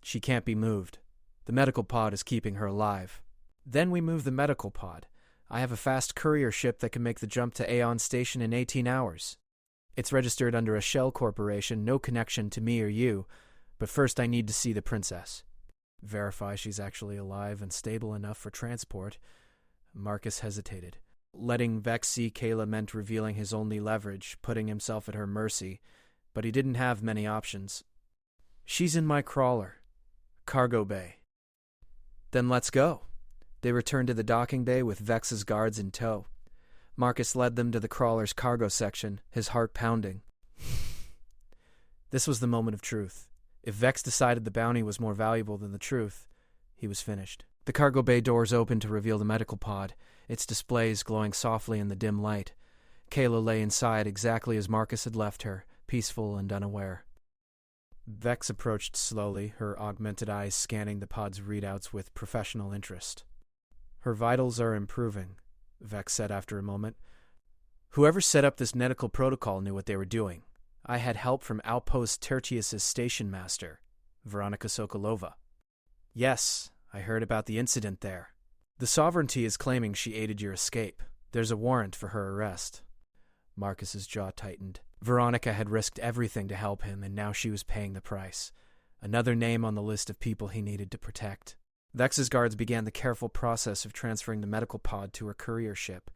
She can't be moved. The medical pod is keeping her alive. Then we move the medical pod. I have a fast courier ship that can make the jump to Aeon Station in 18 hours. It's registered under a shell corporation, no connection to me or you, but first I need to see the princess. Verify she's actually alive and stable enough for transport. Marcus hesitated. Letting Vex see Kayla meant revealing his only leverage, putting himself at her mercy, but he didn't have many options. She's in my crawler. Cargo bay. Then let's go. They returned to the docking bay with Vex's guards in tow. Marcus led them to the crawler's cargo section, his heart pounding. This was the moment of truth. If Vex decided the bounty was more valuable than the truth, he was finished. The cargo bay doors opened to reveal the medical pod, its displays glowing softly in the dim light. Kayla lay inside exactly as Marcus had left her, peaceful and unaware. Vex approached slowly, her augmented eyes scanning the pod's readouts with professional interest. Her vitals are improving, Vex said after a moment. Whoever set up this medical protocol knew what they were doing. I had help from Outpost Tertius's station master, Veronica Sokolova. Yes, I heard about the incident there. The Sovereignty is claiming she aided your escape. There's a warrant for her arrest. Marcus's jaw tightened. Veronica had risked everything to help him, and now she was paying the price. Another name on the list of people he needed to protect. Vex's guards began the careful process of transferring the medical pod to her courier ship.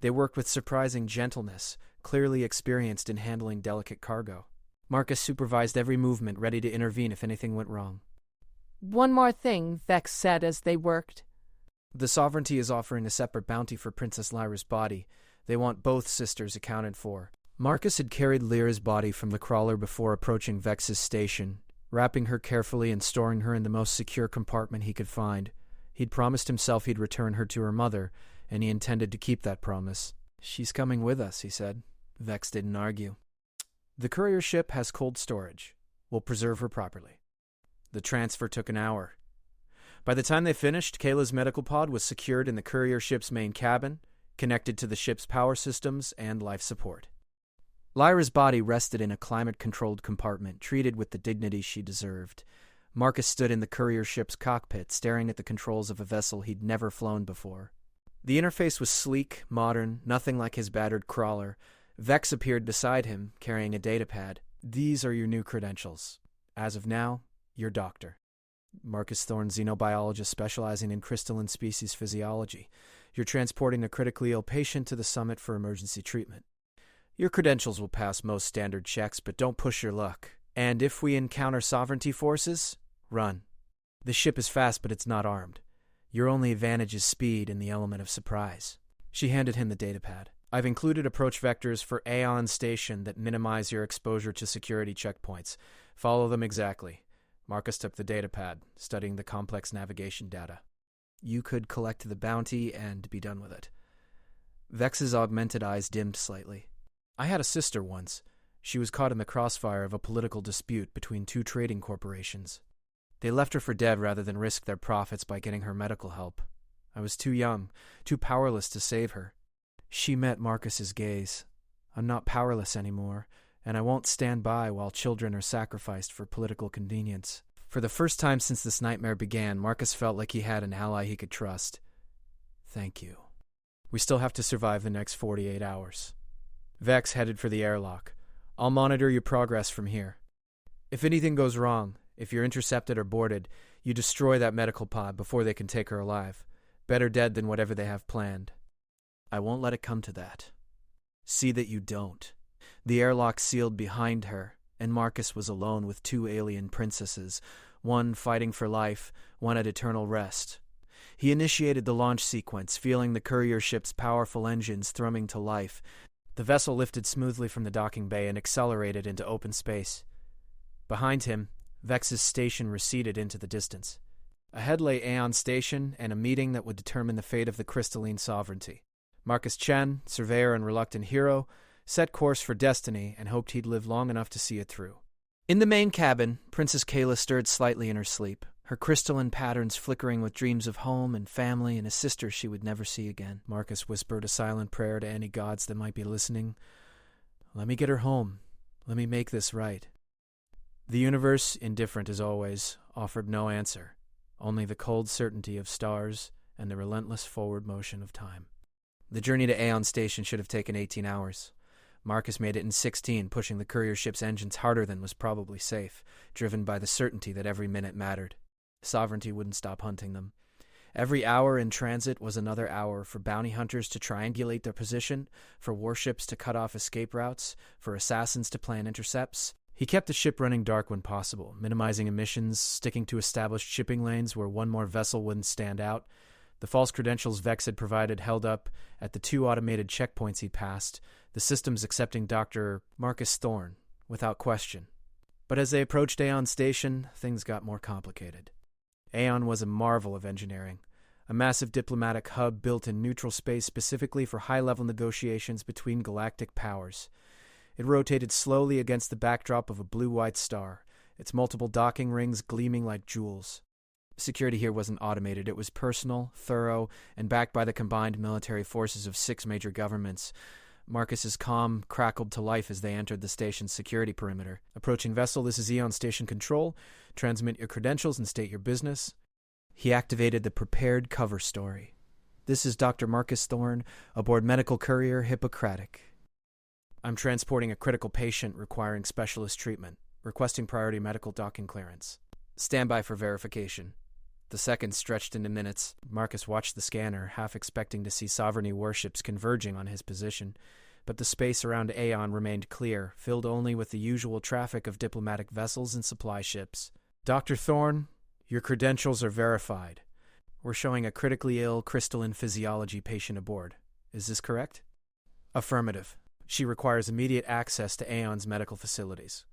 They worked with surprising gentleness, clearly experienced in handling delicate cargo. Marcus supervised every movement, ready to intervene if anything went wrong. One more thing, Vex said as they worked. The Sovereignty is offering a separate bounty for Princess Lyra's body. They want both sisters accounted for. Marcus had carried Lyra's body from the crawler before approaching Vex's station, wrapping her carefully and storing her in the most secure compartment he could find. He'd promised himself he'd return her to her mother, and he intended to keep that promise. She's coming with us, he said. Vex didn't argue. The courier ship has cold storage. We'll preserve her properly. The transfer took an hour. By the time they finished, Kayla's medical pod was secured in the courier ship's main cabin, connected to the ship's power systems and life support. Lyra's body rested in a climate-controlled compartment, treated with the dignity she deserved. Marcus stood in the courier ship's cockpit, staring at the controls of a vessel he'd never flown before. The interface was sleek, modern, nothing like his battered crawler. Vex appeared beside him, carrying a datapad. These are your new credentials. As of now, you're Doctor. Marcus Thorne, xenobiologist specializing in crystalline species physiology. You're transporting a critically ill patient to the summit for emergency treatment. Your credentials will pass most standard checks, but don't push your luck. And if we encounter Sovereignty forces, run. The ship is fast, but it's not armed. Your only advantage is speed and the element of surprise. She handed him the datapad. I've included approach vectors for Aeon Station that minimize your exposure to security checkpoints. Follow them exactly. Marcus took the datapad, studying the complex navigation data. You could collect the bounty and be done with it. Vex's augmented eyes dimmed slightly. I had a sister once. She was caught in the crossfire of a political dispute between two trading corporations. They left her for dead rather than risk their profits by getting her medical help. I was too young, too powerless to save her. She met Marcus's gaze. I'm not powerless anymore, and I won't stand by while children are sacrificed for political convenience. For the first time since this nightmare began, Marcus felt like he had an ally he could trust. Thank you. We still have to survive the next 48 hours. Vex headed for the airlock. I'll monitor your progress from here. If anything goes wrong, if you're intercepted or boarded, you destroy that medical pod before they can take her alive. Better dead than whatever they have planned. I won't let it come to that. See that you don't. The airlock sealed behind her, and Marcus was alone with two alien princesses, one fighting for life, one at eternal rest. He initiated the launch sequence, feeling the courier ship's powerful engines thrumming to life. The vessel lifted smoothly from the docking bay and accelerated into open space. Behind him, Vex's station receded into the distance. Ahead lay Aeon Station and a meeting that would determine the fate of the crystalline sovereignty. Marcus Chen, surveyor and reluctant hero, set course for destiny and hoped he'd live long enough to see it through. In the main cabin, Princess Kayla stirred slightly in her sleep, her crystalline patterns flickering with dreams of home and family and a sister she would never see again. Marcus whispered a silent prayer to any gods that might be listening. Let me get her home. Let me make this right. The universe, indifferent as always, offered no answer, only the cold certainty of stars and the relentless forward motion of time. The journey to Aeon Station should have taken 18 hours. Marcus made it in 16, pushing the courier ship's engines harder than was probably safe, driven by the certainty that every minute mattered. Sovereignty wouldn't stop hunting them. Every hour in transit was another hour for bounty hunters to triangulate their position, for warships to cut off escape routes, for assassins to plan intercepts. He kept the ship running dark when possible, minimizing emissions, sticking to established shipping lanes where one more vessel wouldn't stand out. The false credentials Vex had provided held up at the 2 automated checkpoints he passed, the systems accepting Dr. Marcus Thorne, without question. But as they approached Aeon Station, things got more complicated. Aeon was a marvel of engineering, a massive diplomatic hub built in neutral space specifically for high-level negotiations between galactic powers. It rotated slowly against the backdrop of a blue-white star, its multiple docking rings gleaming like jewels. Security here wasn't automated. It was personal, thorough, and backed by the combined military forces of 6 major governments. Marcus's comm crackled to life as they entered the station's security perimeter. Approaching vessel, this is Aeon Station Control. Transmit your credentials and state your business. He activated the prepared cover story. This is Dr. Marcus Thorne, aboard medical courier Hippocratic. I'm transporting a critical patient requiring specialist treatment, requesting priority medical docking clearance. Stand by for verification. The seconds stretched into minutes. Marcus watched the scanner, half expecting to see Sovereignty warships converging on his position, but the space around Aeon remained clear, filled only with the usual traffic of diplomatic vessels and supply ships. Dr. Thorne, your credentials are verified. We're showing a critically ill crystalline physiology patient aboard. Is this correct? Affirmative. She requires immediate access to Aeon's medical facilities.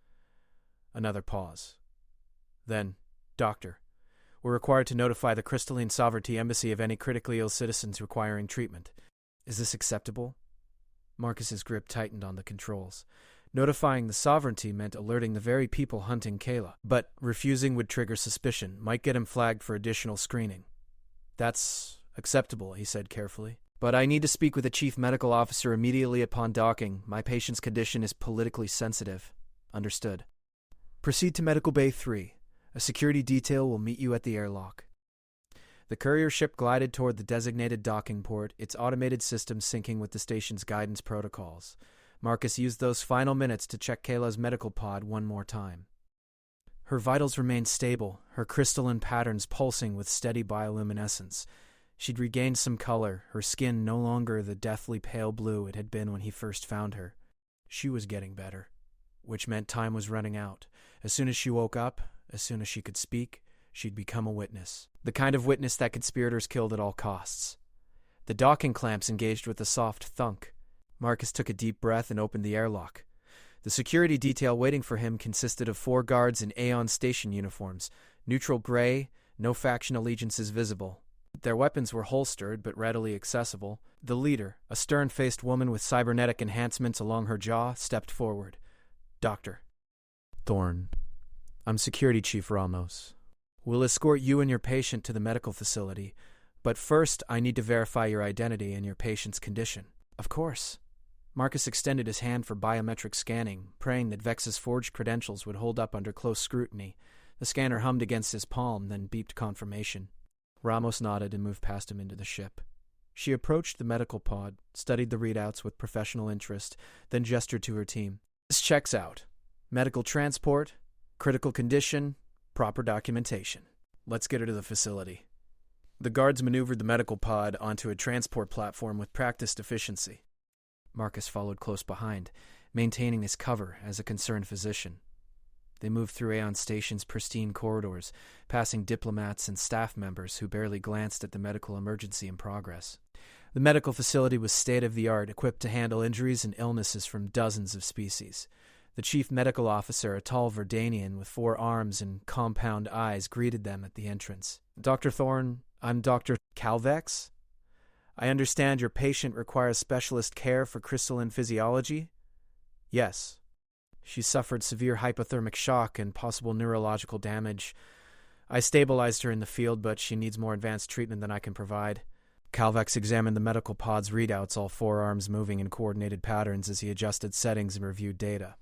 Another pause. Then, Doctor, we're required to notify the Crystalline Sovereignty Embassy of any critically ill citizens requiring treatment. Is this acceptable? Marcus's grip tightened on the controls. Notifying the Sovereignty meant alerting the very people hunting Kayla, but refusing would trigger suspicion, might get him flagged for additional screening. That's acceptable, he said carefully. But I need to speak with the Chief Medical Officer immediately upon docking. My patient's condition is politically sensitive. Understood. Proceed to Medical Bay 3. A security detail will meet you at the airlock. The courier ship glided toward the designated docking port, its automated system syncing with the station's guidance protocols. Marcus used those final minutes to check Kayla's medical pod one more time. Her vitals remained stable, her crystalline patterns pulsing with steady bioluminescence. She'd regained some color, her skin no longer the deathly pale blue it had been when he first found her. She was getting better, which meant time was running out. As soon as she woke up, as soon as she could speak, she'd become a witness. The kind of witness that conspirators killed at all costs. The docking clamps engaged with a soft thunk. Marcus took a deep breath and opened the airlock. The security detail waiting for him consisted of 4 guards in Aeon Station uniforms, neutral gray, no faction allegiances visible. Their weapons were holstered but readily accessible. The leader, a stern-faced woman with cybernetic enhancements along her jaw, stepped forward. Doctor. Thorne. I'm Security Chief Ramos. We'll escort you and your patient to the medical facility, but first I need to verify your identity and your patient's condition. Of course. Marcus extended his hand for biometric scanning, praying that Vex's forged credentials would hold up under close scrutiny. The scanner hummed against his palm, then beeped confirmation. Ramos nodded and moved past him into the ship. She approached the medical pod, studied the readouts with professional interest, then gestured to her team. This checks out. Medical transport, critical condition, proper documentation. Let's get her to the facility. The guards maneuvered the medical pod onto a transport platform with practiced efficiency. Marcus followed close behind, maintaining his cover as a concerned physician. They moved through Aeon Station's pristine corridors, passing diplomats and staff members who barely glanced at the medical emergency in progress. The medical facility was state-of-the-art, equipped to handle injuries and illnesses from dozens of species. The chief medical officer, a tall Verdanian with 4 arms and compound eyes, greeted them at the entrance. Dr. Thorne, I'm Dr. Calvex. I understand your patient requires specialist care for crystalline physiology? Yes. She suffered severe hypothermic shock and possible neurological damage. I stabilized her in the field, but she needs more advanced treatment than I can provide. Calvex examined the medical pod's readouts, all forearms moving in coordinated patterns as he adjusted settings and reviewed data.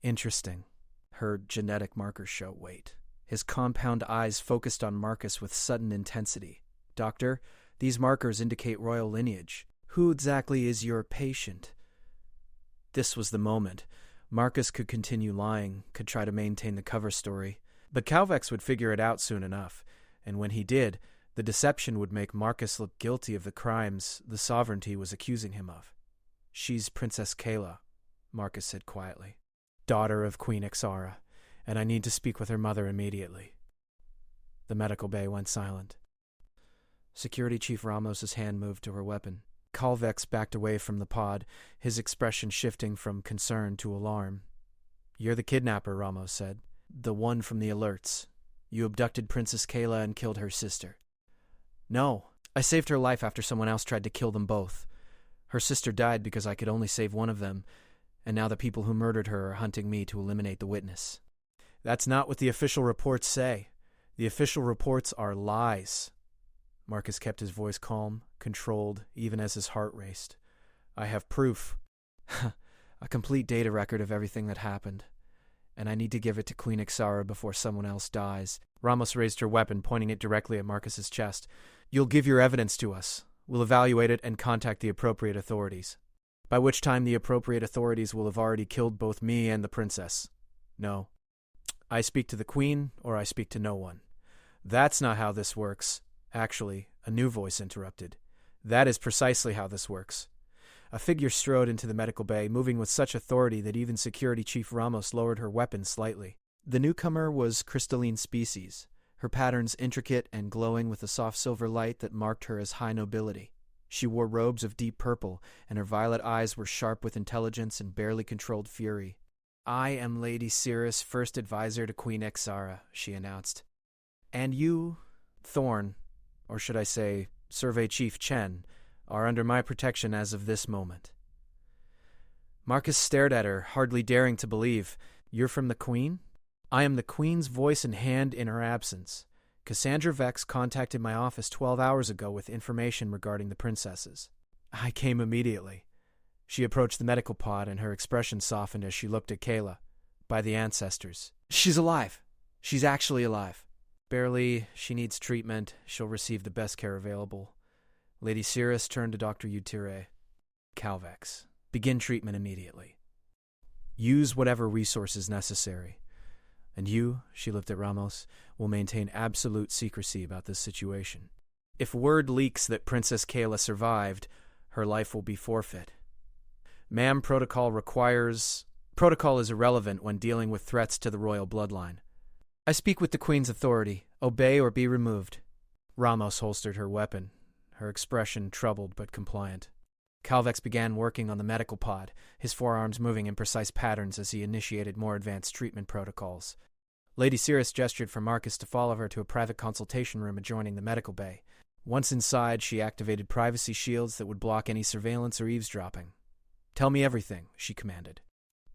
Interesting. Her genetic markers show weight. His compound eyes focused on Marcus with sudden intensity. Doctor, these markers indicate royal lineage. Who exactly is your patient? This was the moment. Marcus could continue lying, could try to maintain the cover story. But Calvex would figure it out soon enough, and when he did, the deception would make Marcus look guilty of the crimes the sovereignty was accusing him of. She's Princess Kayla, Marcus said quietly. Daughter of Queen Ixara, and I need to speak with her mother immediately. The medical bay went silent. Security Chief Ramos's hand moved to her weapon. Calvex backed away from the pod, his expression shifting from concern to alarm. You're the kidnapper, Ramos said. The one from the alerts. You abducted Princess Kayla and killed her sister. No, I saved her life after someone else tried to kill them both. Her sister died because I could only save one of them, and now the people who murdered her are hunting me to eliminate the witness. That's not what the official reports say. The official reports are lies. Marcus kept his voice calm, controlled, even as his heart raced. I have proof. A complete data record of everything that happened. And I need to give it to Queen Ixara before someone else dies. Ramos raised her weapon, pointing it directly at Marcus's chest. You'll give your evidence to us. We'll evaluate it and contact the appropriate authorities. By which time the appropriate authorities will have already killed both me and the princess. No. I speak to the queen, or I speak to no one. That's not how this works. Actually, a new voice interrupted. That is precisely how this works. A figure strode into the medical bay, moving with such authority that even Security Chief Ramos lowered her weapon slightly. The newcomer was crystalline species, her patterns intricate and glowing with a soft silver light that marked her as high nobility. She wore robes of deep purple, and her violet eyes were sharp with intelligence and barely controlled fury. I am Lady Cirrus, first advisor to Queen Ixara, she announced. And you, Thorn, or should I say, Survey Chief Chen, are under my protection as of this moment. Marcus stared at her, hardly daring to believe. You're from the Queen? I am the Queen's voice and hand in her absence. Cassandra Vex contacted my office 12 hours ago with information regarding the princesses. I came immediately. She approached the medical pod, and her expression softened as she looked at Kayla. By the ancestors. She's alive. She's actually alive. Barely. She needs treatment. She'll receive the best care available. Lady Cirrus turned to Dr. Utere. Calvex. Begin treatment immediately. Use whatever resources necessary. And you, she looked at Ramos, will maintain absolute secrecy about this situation. If word leaks that Princess Kayla survived, her life will be forfeit. Ma'am, protocol is irrelevant when dealing with threats to the royal bloodline. I speak with the Queen's authority. Obey or be removed. Ramos holstered her weapon, her expression troubled but compliant. Calvex began working on the medical pod, his forearms moving in precise patterns as he initiated more advanced treatment protocols. Lady Cirrus gestured for Marcus to follow her to a private consultation room adjoining the medical bay. Once inside, she activated privacy shields that would block any surveillance or eavesdropping. Tell me everything, she commanded.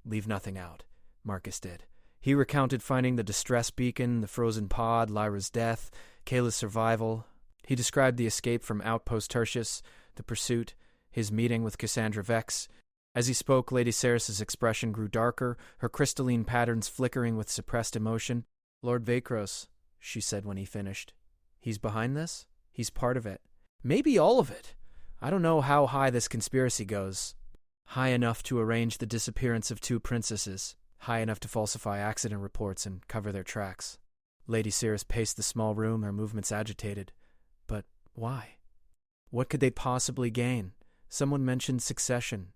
Leave nothing out, Marcus did. He recounted finding the distress beacon, the frozen pod, Lyra's death, Kayla's survival. He described the escape from Outpost Tertius, the pursuit, his meeting with Cassandra Vex. As he spoke, Lady Cirrus's expression grew darker, her crystalline patterns flickering with suppressed emotion. Lord Vakros, she said when he finished. He's behind this? He's part of it. Maybe all of it. I don't know how high this conspiracy goes. High enough to arrange the disappearance of 2 princesses. High enough to falsify accident reports and cover their tracks. Lady Cirrus paced the small room, her movements agitated. But why? What could they possibly gain? Someone mentioned succession,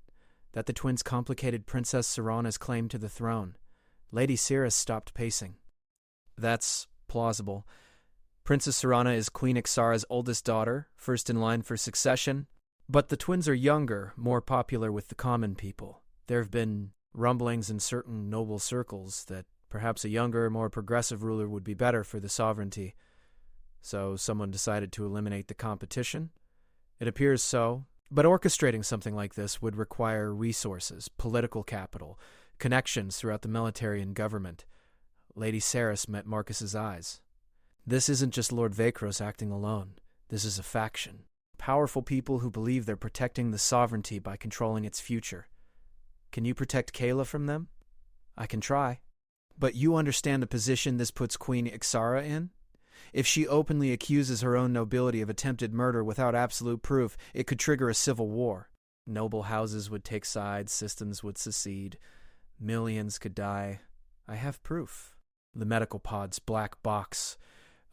that the twins complicated Princess Serana's claim to the throne. Lady Cirrus stopped pacing. That's plausible. Princess Serana is Queen Ixara's oldest daughter, first in line for succession, but the twins are younger, more popular with the common people. There have been rumblings in certain noble circles that perhaps a younger, more progressive ruler would be better for the sovereignty. So someone decided to eliminate the competition? It appears so, but orchestrating something like this would require resources, political capital, connections throughout the military and government. Lady Saris met Marcus's eyes. This isn't just Lord Vakros acting alone. This is a faction. Powerful people who believe they're protecting the sovereignty by controlling its future. Can you protect Kayla from them? I can try. But you understand the position this puts Queen Ixara in? If she openly accuses her own nobility of attempted murder without absolute proof, it could trigger a civil war. Noble houses would take sides, systems would secede. Millions could die. I have proof. The medical pod's black box.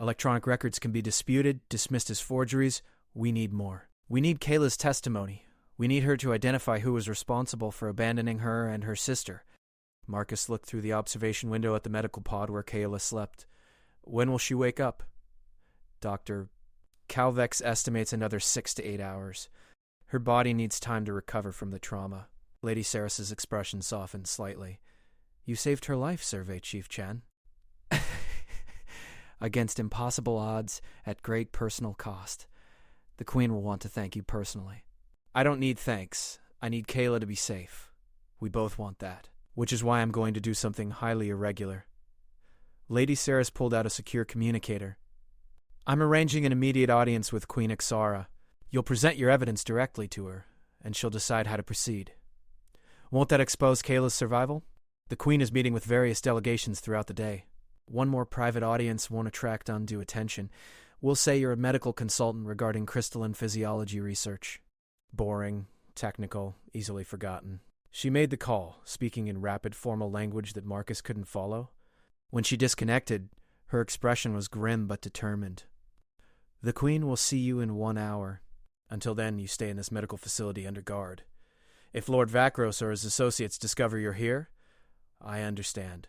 Electronic records can be disputed, dismissed as forgeries. We need more. We need Kayla's testimony. We need her to identify who was responsible for abandoning her and her sister. Marcus looked through the observation window at the medical pod where Kayla slept. When will she wake up? Dr. Calvex estimates another 6 to 8 hours. Her body needs time to recover from the trauma. Lady Saris's expression softened slightly. You saved her life, Survey Chief Chen. Against impossible odds, at great personal cost. The Queen will want to thank you personally. I don't need thanks. I need Kayla to be safe. We both want that. Which is why I'm going to do something highly irregular. Lady Saris pulled out a secure communicator. I'm arranging an immediate audience with Queen Ixara. You'll present your evidence directly to her, and she'll decide how to proceed. Won't that expose Kayla's survival? The Queen is meeting with various delegations throughout the day. One more private audience won't attract undue attention. We'll say you're a medical consultant regarding crystalline physiology research. Boring, technical, easily forgotten. She made the call, speaking in rapid formal language that Marcus couldn't follow. When she disconnected, her expression was grim but determined. The Queen will see you in 1 hour. Until then, you stay in this medical facility under guard. If Lord Vakros or his associates discover you're here, I understand.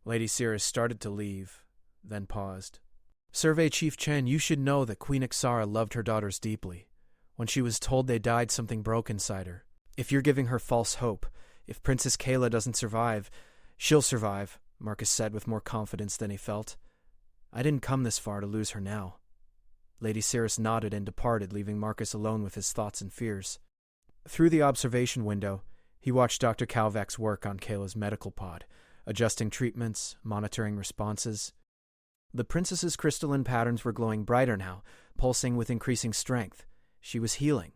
Lady Saris started to leave, then paused. Survey Chief Chen, you should know that Queen Ixara loved her daughters deeply. When she was told they died, something broke inside her. If you're giving her false hope, if Princess Kayla doesn't survive, she'll survive, Marcus said with more confidence than he felt. I didn't come this far to lose her now. Lady Saris nodded and departed, leaving Marcus alone with his thoughts and fears. Through the observation window, he watched Dr. Calvex work on Kayla's medical pod, adjusting treatments, monitoring responses. The princess's crystalline patterns were glowing brighter now, pulsing with increasing strength. She was healing.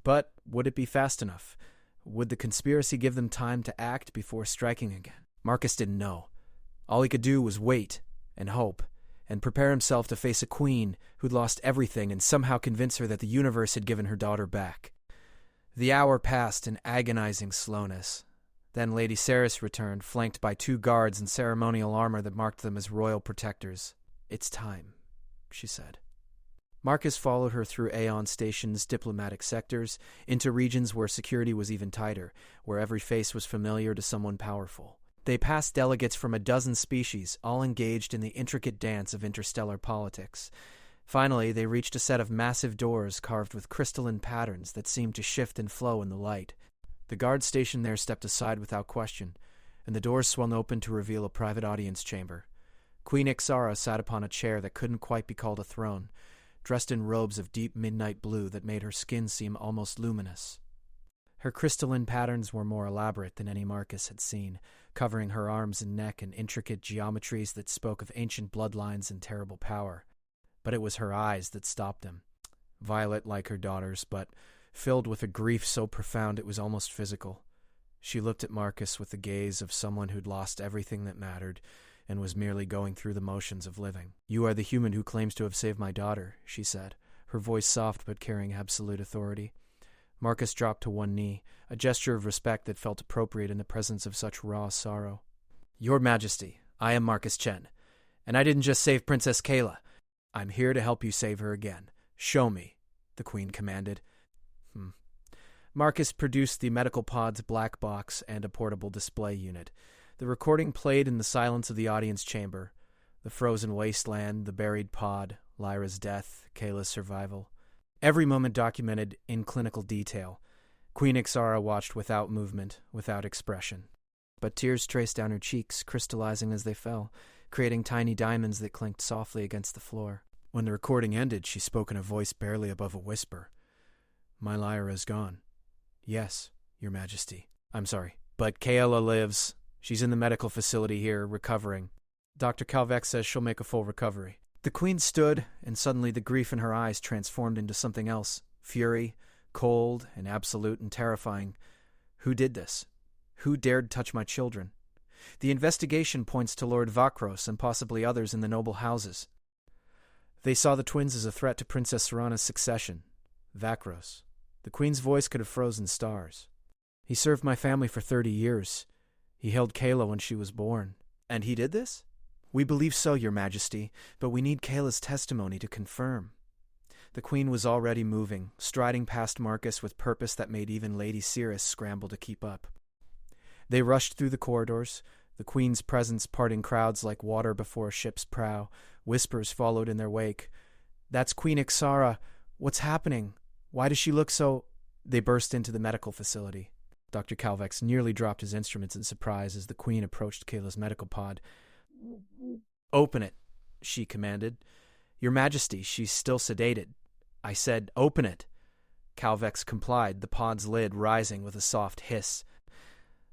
But would it be fast enough? Would the conspiracy give them time to act before striking again? Marcus didn't know. All he could do was wait and hope and prepare himself to face a queen who'd lost everything and somehow convince her that the universe had given her daughter back. The hour passed in agonizing slowness. Then Lady Saris returned, flanked by 2 guards in ceremonial armor that marked them as royal protectors. It's time, she said. Marcus followed her through Aeon Station's diplomatic sectors, into regions where security was even tighter, where every face was familiar to someone powerful. They passed delegates from a dozen species, all engaged in the intricate dance of interstellar politics. Finally, they reached a set of massive doors carved with crystalline patterns that seemed to shift and flow in the light. The guard stationed there stepped aside without question, and the doors swung open to reveal a private audience chamber. Queen Ixara sat upon a chair that couldn't quite be called a throne, dressed in robes of deep midnight blue that made her skin seem almost luminous. Her crystalline patterns were more elaborate than any Marcus had seen, covering her arms and neck in intricate geometries that spoke of ancient bloodlines and terrible power. But it was her eyes that stopped him. Violet like her daughters, but filled with a grief so profound it was almost physical. She looked at Marcus with the gaze of someone who'd lost everything that mattered and was merely going through the motions of living. You are the human who claims to have saved my daughter, she said, her voice soft but carrying absolute authority. Marcus dropped to one knee, a gesture of respect that felt appropriate in the presence of such raw sorrow. Your Majesty, I am Marcus Chen, and I didn't just save Princess Kayla. I'm here to help you save her again. Show me, the Queen commanded. Marcus produced the medical pod's black box and a portable display unit. The recording played in the silence of the audience chamber. The frozen wasteland, the buried pod, Lyra's death, Kayla's survival. Every moment documented in clinical detail. Queen Ixara watched without movement, without expression. But tears traced down her cheeks, crystallizing as they fell, creating tiny diamonds that clinked softly against the floor. When the recording ended, she spoke in a voice barely above a whisper. My Lyra is gone. Yes, Your Majesty. I'm sorry, but Kayla lives. She's in the medical facility here, recovering. Dr. Calvex says she'll make a full recovery. The queen stood, and suddenly the grief in her eyes transformed into something else. Fury, cold and absolute and terrifying. Who did this? Who dared touch my children? The investigation points to Lord Vakros and possibly others in the noble houses. They saw the twins as a threat to Princess Serana's succession. Vakros. The queen's voice could have frozen stars. He served my family for 30 years. He held Kayla when she was born. And he did this? We believe so, Your Majesty, but we need Kayla's testimony to confirm. The queen was already moving, striding past Marcus with purpose that made even Lady Cirrus scramble to keep up. They rushed through the corridors, the queen's presence parting crowds like water before a ship's prow. Whispers followed in their wake. That's Queen Ixara. What's happening? Why does she look so... They burst into the medical facility. Dr. Calvex nearly dropped his instruments in surprise as the queen approached Kayla's medical pod. Open it, she commanded. Your Majesty, she's still sedated. I said, open it. Calvex complied, the pod's lid rising with a soft hiss.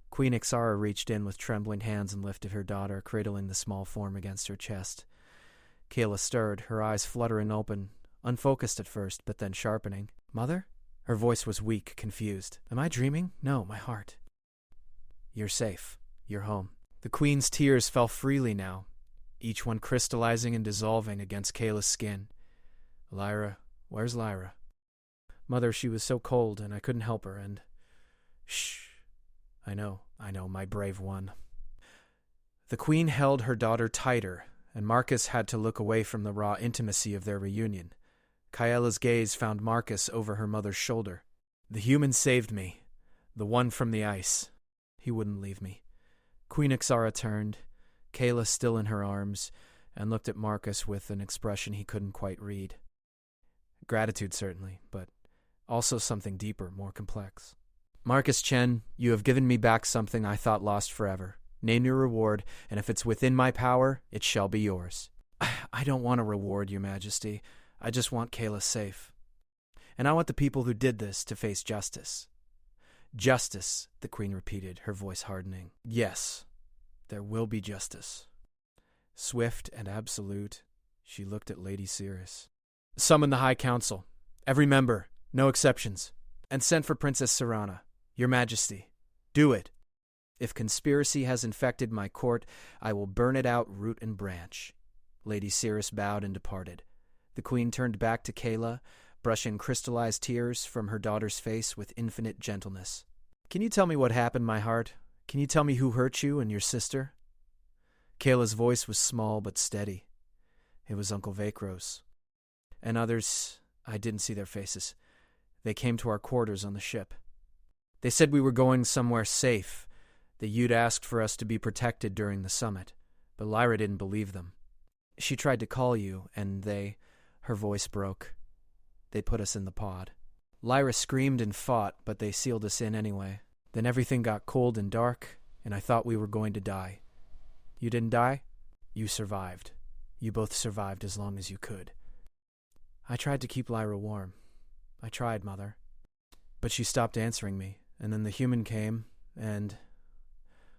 Queen Ixara reached in with trembling hands and lifted her daughter, cradling the small form against her chest. Kayla stirred, her eyes fluttering open, unfocused at first, but then sharpening. Mother? Her voice was weak, confused. Am I dreaming? No, my heart. You're safe. You're home. The queen's tears fell freely now, each one crystallizing and dissolving against Kayla's skin. Lyra, where's Lyra? Mother, she was so cold and I couldn't help her, and... Shh. I know, my brave one. The queen held her daughter tighter, and Marcus had to look away from the raw intimacy of their reunion. Kayela's gaze found Marcus over her mother's shoulder. The human saved me, the one from the ice. He wouldn't leave me. Queen Ixara turned, Kayla still in her arms, and looked at Marcus with an expression he couldn't quite read. Gratitude, certainly, but also something deeper, more complex. Marcus Chen, you have given me back something I thought lost forever. Name your reward, and if it's within my power, it shall be yours. I don't want a reward, Your Majesty. I just want Kayla safe. And I want the people who did this to face justice. Justice, the queen repeated, her voice hardening. Yes, there will be justice. Swift and absolute, she looked at Lady Cirrus. Summon the High Council, every member, no exceptions, and send for Princess Serana. Your Majesty, do it. If conspiracy has infected my court, I will burn it out root and branch. Lady Cirrus bowed and departed. The queen turned back to Kayla, brushing crystallized tears from her daughter's face with infinite gentleness. Can you tell me what happened, my heart? Can you tell me who hurt you and your sister? Kayla's voice was small but steady. It was Uncle Vakros. And others, I didn't see their faces. They came to our quarters on the ship. They said we were going somewhere safe, that you'd asked for us to be protected during the summit, but Lyra didn't believe them. She tried to call you, and her voice broke. They put us in the pod. Lyra screamed and fought, but they sealed us in anyway. Then everything got cold and dark, and I thought we were going to die. You didn't die? You survived. You both survived as long as you could. I tried to keep Lyra warm. I tried, Mother. But she stopped answering me, and then the human came, and...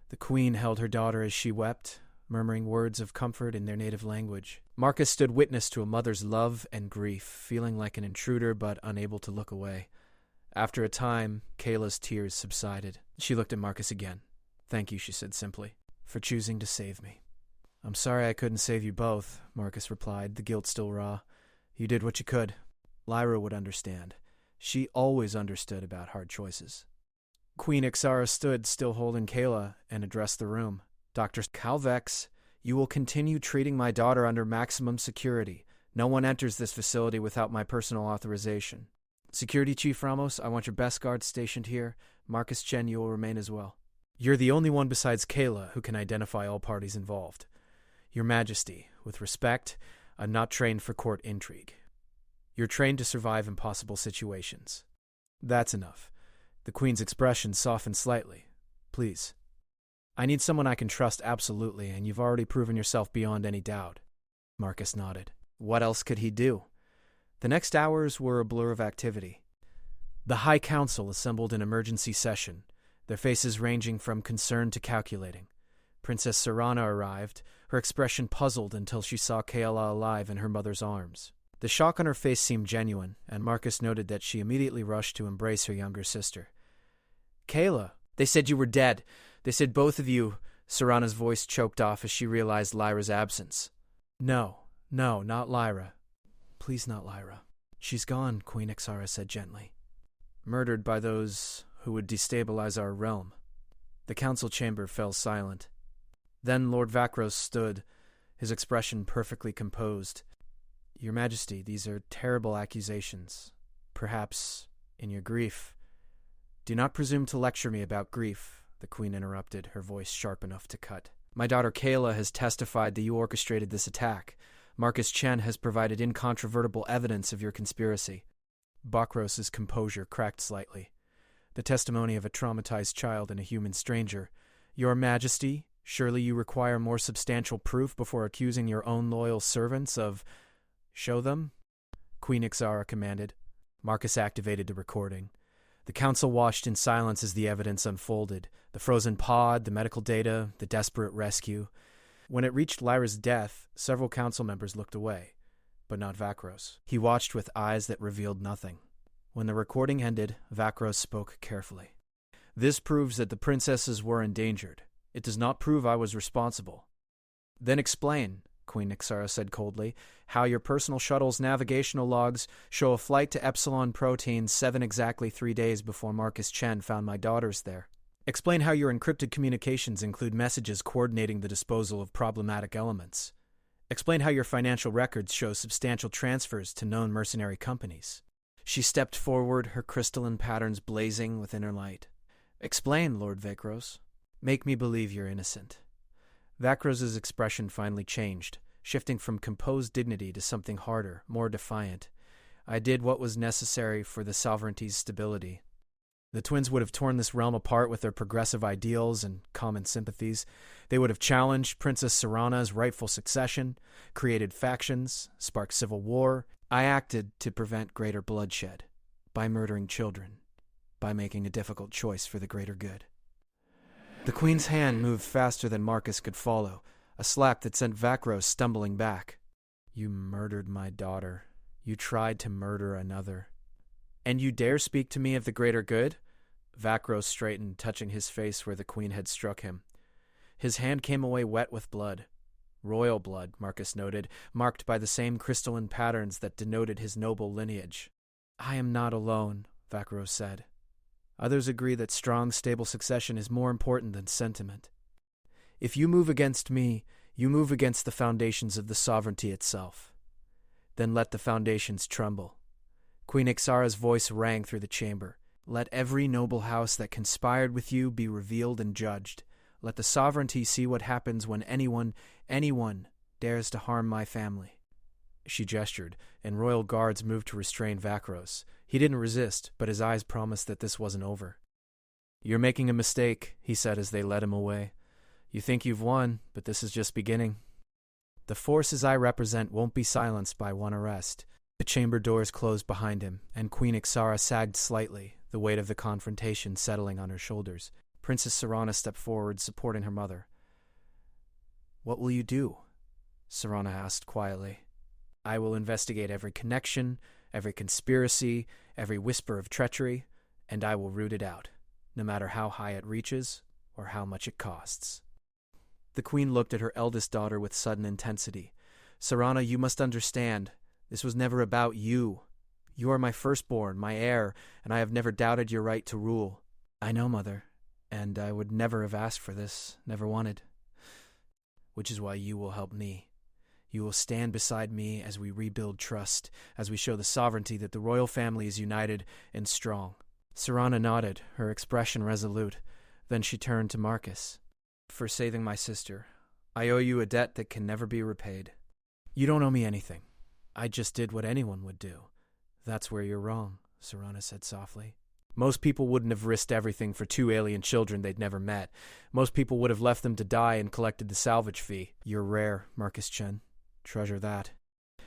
The queen held her daughter as she wept, murmuring words of comfort in their native language. Marcus stood witness to a mother's love and grief, feeling like an intruder but unable to look away. After a time, Kayla's tears subsided. She looked at Marcus again. Thank you, she said simply, for choosing to save me. I'm sorry I couldn't save you both, Marcus replied, the guilt still raw. You did what you could. Lyra would understand. She always understood about hard choices. Queen Ixara stood, still holding Kayla, and addressed the room. Dr. Calvex, you will continue treating my daughter under maximum security. No one enters this facility without my personal authorization. Security Chief Ramos, I want your best guards stationed here. Marcus Chen, you will remain as well. You're the only one besides Kayla who can identify all parties involved. Your Majesty, with respect, I'm not trained for court intrigue. You're trained to survive impossible situations. That's enough. The Queen's expression softened slightly. Please. I need someone I can trust absolutely, and you've already proven yourself beyond any doubt. Marcus nodded. What else could he do? The next hours were a blur of activity. The High Council assembled in emergency session, their faces ranging from concern to calculating. Princess Serana arrived, her expression puzzled until she saw Kayla alive in her mother's arms. The shock on her face seemed genuine, and Marcus noted that she immediately rushed to embrace her younger sister. "Kayla, they said you were dead. They said both of you." Serana's voice choked off as she realized Lyra's absence. No, not Lyra. Please not Lyra. "She's gone," Queen Ixara said gently. "Murdered by those who would destabilize our realm." The council chamber fell silent. Then Lord Vakros stood, his expression perfectly composed. "Your Majesty, these are terrible accusations. Perhaps, in your grief—" "Do not presume to lecture me about grief," the Queen interrupted, her voice sharp enough to cut. "My daughter Kayla has testified that you orchestrated this attack. Marcus Chen has provided incontrovertible evidence of your conspiracy." Bakros's composure cracked slightly. "The testimony of a traumatized child and a human stranger. Your Majesty, surely you require more substantial proof before accusing your own loyal servants of—" "Show them," Queen Ixara commanded. Marcus activated the recording. The council watched in silence as the evidence unfolded. The frozen pod, the medical data, the desperate rescue. When it reached Lyra's death, several council members looked away, but not Vakros. He watched with eyes that revealed nothing. When the recording ended, Vakros spoke carefully. "This proves that the princesses were endangered. It does not prove I was responsible." "Then explain," Queen Ixara said coldly, "how your personal shuttle's navigational logs show a flight to Epsilon Protein 7 exactly 3 days before Marcus Chen found my daughters there. Explain how your encrypted communications include messages coordinating the disposal of problematic elements. Explain how your financial records show substantial transfers to known mercenary companies." She stepped forward, her crystalline patterns blazing with inner light. "Explain, Lord Vakros. Make me believe you're innocent." Vakros's expression finally changed, shifting from composed dignity to something harder, more defiant. "I did what was necessary for the sovereignty's stability." The twins would have torn this realm apart with their progressive ideals and common sympathies. They would have challenged Princess Serana's rightful succession, created factions, sparked civil war. I acted to prevent greater bloodshed, by murdering children, by making a difficult choice for the greater good. The Queen's hand moved faster than Marcus could follow, a slap that sent Vakros stumbling back. "You murdered my daughter. You tried to murder another. And you dare speak to me of the greater good?" Vakros straightened, touching his face where the Queen had struck him. His hand came away wet with blood. Royal blood, Marcus noted, marked by the same crystalline patterns that denoted his noble lineage. "I am not alone," Vakros said. "Others agree that strong, stable succession is more important than sentiment. If you move against me, you move against the foundations of the sovereignty itself. Then let the foundations tremble." Queen Ixara's voice rang through the chamber. "Let every noble house that conspired with you be revealed and judged. Let the sovereignty see what happens when anyone dares to harm my family." She gestured, and royal guards moved to restrain Vakros. He didn't resist, but his eyes promised that this wasn't over. "You're making a mistake," he said as they led him away. "You think you've won, but this is just beginning. The forces I represent won't be silenced by one arrest." The chamber doors closed behind him, and Queen Ixara sagged slightly, the weight of the confrontation settling on her shoulders. Princess Serana stepped forward, supporting her mother. "What will you do?" Serana asked quietly. "I will investigate every connection, every conspiracy, every whisper of treachery, and I will root it out, no matter how high it reaches or how much it costs." The Queen looked at her eldest daughter with sudden intensity. "Serana, you must understand. This was never about you. You are my firstborn, my heir, and I have never doubted your right to rule." "I know, Mother, and I would never have asked for this, never wanted. Which is why you will help me. You will stand beside me as we rebuild trust, as we show the sovereignty that the royal family is united and strong." Serana nodded, her expression resolute. Then she turned to Marcus. "For saving my sister, I owe you a debt that can never be repaid." "You don't owe me anything. I just did what anyone would do." "That's where you're wrong," Serana said softly. "Most people wouldn't have risked everything for 2 alien children they'd never met. Most people would have left them to die and collected the salvage fee. You're rare, Marcus Chen. Treasure that."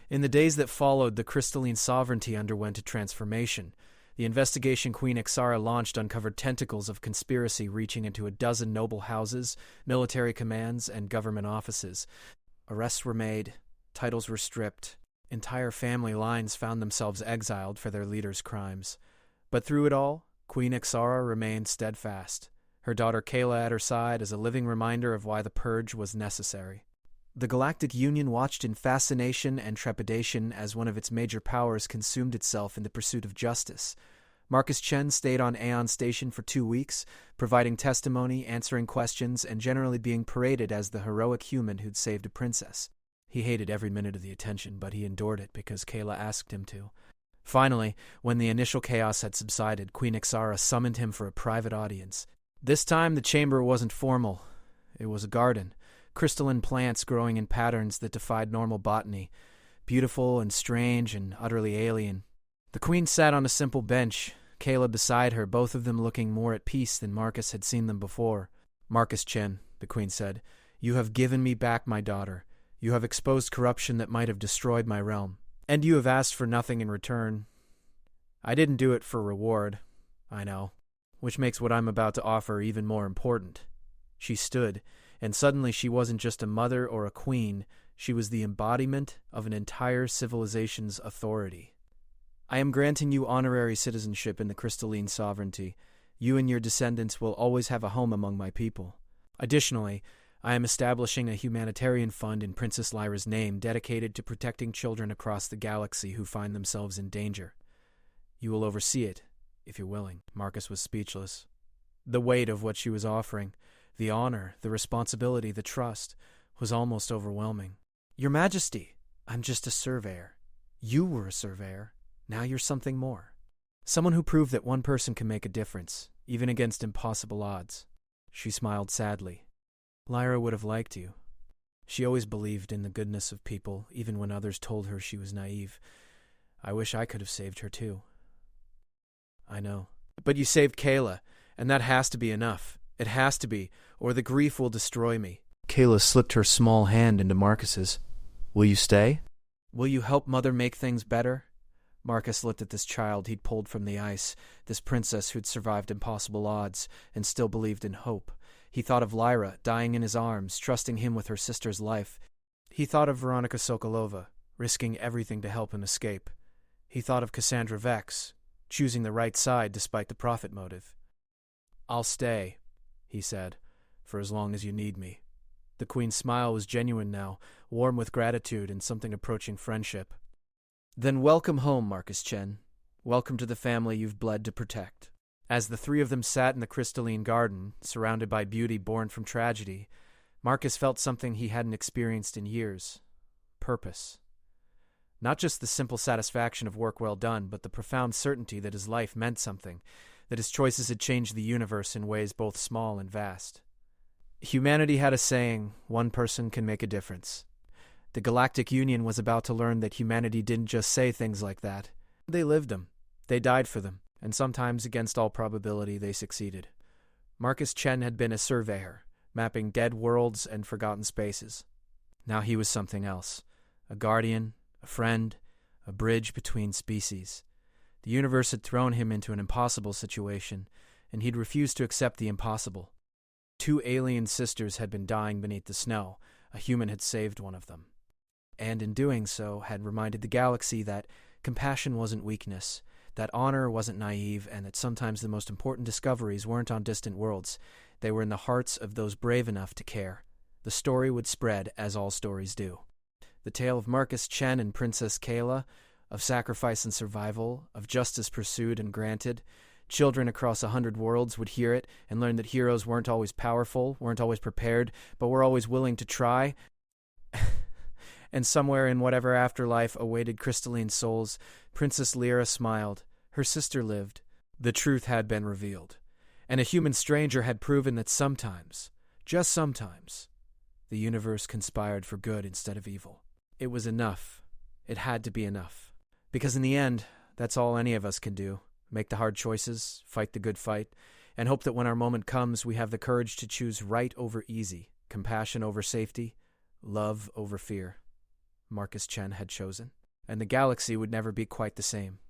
In the days that followed, the crystalline sovereignty underwent a transformation. The investigation Queen Ixara launched uncovered tentacles of conspiracy reaching into a dozen noble houses, military commands, and government offices. Arrests were made, titles were stripped, entire family lines found themselves exiled for their leaders' crimes. But through it all, Queen Ixara remained steadfast, her daughter Kayla at her side as a living reminder of why the purge was necessary. The Galactic Union watched in fascination and trepidation as one of its major powers consumed itself in the pursuit of justice. Marcus Chen stayed on Aeon Station for 2 weeks, providing testimony, answering questions, and generally being paraded as the heroic human who'd saved a princess. He hated every minute of the attention, but he endured it because Kayla asked him to. Finally, when the initial chaos had subsided, Queen Ixara summoned him for a private audience. This time the chamber wasn't formal. It was a garden. Crystalline plants growing in patterns that defied normal botany, beautiful and strange and utterly alien. The queen sat on a simple bench, Kayla beside her, both of them looking more at peace than Marcus had seen them before. "Marcus Chen," the queen said, "you have given me back my daughter. You have exposed corruption that might have destroyed my realm. And you have asked for nothing in return. I didn't do it for reward, I know, which makes what I'm about to offer even more important." She stood, and suddenly she wasn't just a mother or a queen, she was the embodiment of an entire civilization's authority. "I am granting you honorary citizenship in the crystalline sovereignty. You and your descendants will always have a home among my people. Additionally, I am establishing a humanitarian fund in Princess Lyra's name dedicated to protecting children across the galaxy who find themselves in danger. You will oversee it, if you're willing." Marcus was speechless. The weight of what she was offering, the honor, the responsibility, the trust, was almost overwhelming. "Your Majesty, I'm just a surveyor. You were a surveyor. Now you're something more. Someone who proved that one person can make a difference, even against impossible odds." She smiled sadly. "Lyra would have liked you. She always believed in the goodness of people, even when others told her she was naive. I wish I could have saved her too." "I know. But you saved Kayla, and that has to be enough. It has to be, or the grief will destroy me." Kayla slipped her small hand into Marcus's. "Will you stay? Will you help Mother make things better?" Marcus looked at this child he'd pulled from the ice, this princess who'd survived impossible odds and still believed in hope. He thought of Lyra, dying in his arms, trusting him with her sister's life. He thought of Veronica Sokolova, risking everything to help him escape. He thought of Cassandra Vex, choosing the right side despite the profit motive. "I'll stay," he said, "for as long as you need me." The queen's smile was genuine now, warm with gratitude and something approaching friendship. "Then welcome home, Marcus Chen. Welcome to the family you've bled to protect." As the three of them sat in the crystalline garden, surrounded by beauty born from tragedy, Marcus felt something he hadn't experienced in years: purpose. Not just the simple satisfaction of work well done, but the profound certainty that his life meant something, that his choices had changed the universe in ways both small and vast. Humanity had a saying, "One person can make a difference." The Galactic Union was about to learn that humanity didn't just say things like that. They lived them. They died for them. And sometimes, against all probability, they succeeded. Marcus Chen had been a surveyor, mapping dead worlds and forgotten spaces. Now he was something else: a guardian, a friend, a bridge between species. The universe had thrown him into an impossible situation, and he'd refused to accept the impossible. 2 alien sisters had been dying beneath the snow. A human had saved one of them. And in doing so, had reminded the galaxy that compassion wasn't weakness, that honor wasn't naive, and that sometimes the most important discoveries weren't on distant worlds. They were in the hearts of those brave enough to care. The story would spread, as all stories do. The tale of Marcus Chen and Princess Kayla, of sacrifice and survival, of justice pursued and granted. Children across 100 worlds would hear it and learn that heroes weren't always powerful, weren't always prepared, but were always willing to try. And somewhere in whatever afterlife awaited crystalline souls, Princess Lyra smiled. Her sister lived. The truth had been revealed. And a human stranger had proven that sometimes, just sometimes, the universe conspired for good instead of evil. It was enough. It had to be enough. Because in the end, that's all any of us can do. Make the hard choices, fight the good fight, and hope that when our moment comes, we have the courage to choose right over easy, compassion over safety, love over fear. Marcus Chen had chosen. And the galaxy would never be quite the same.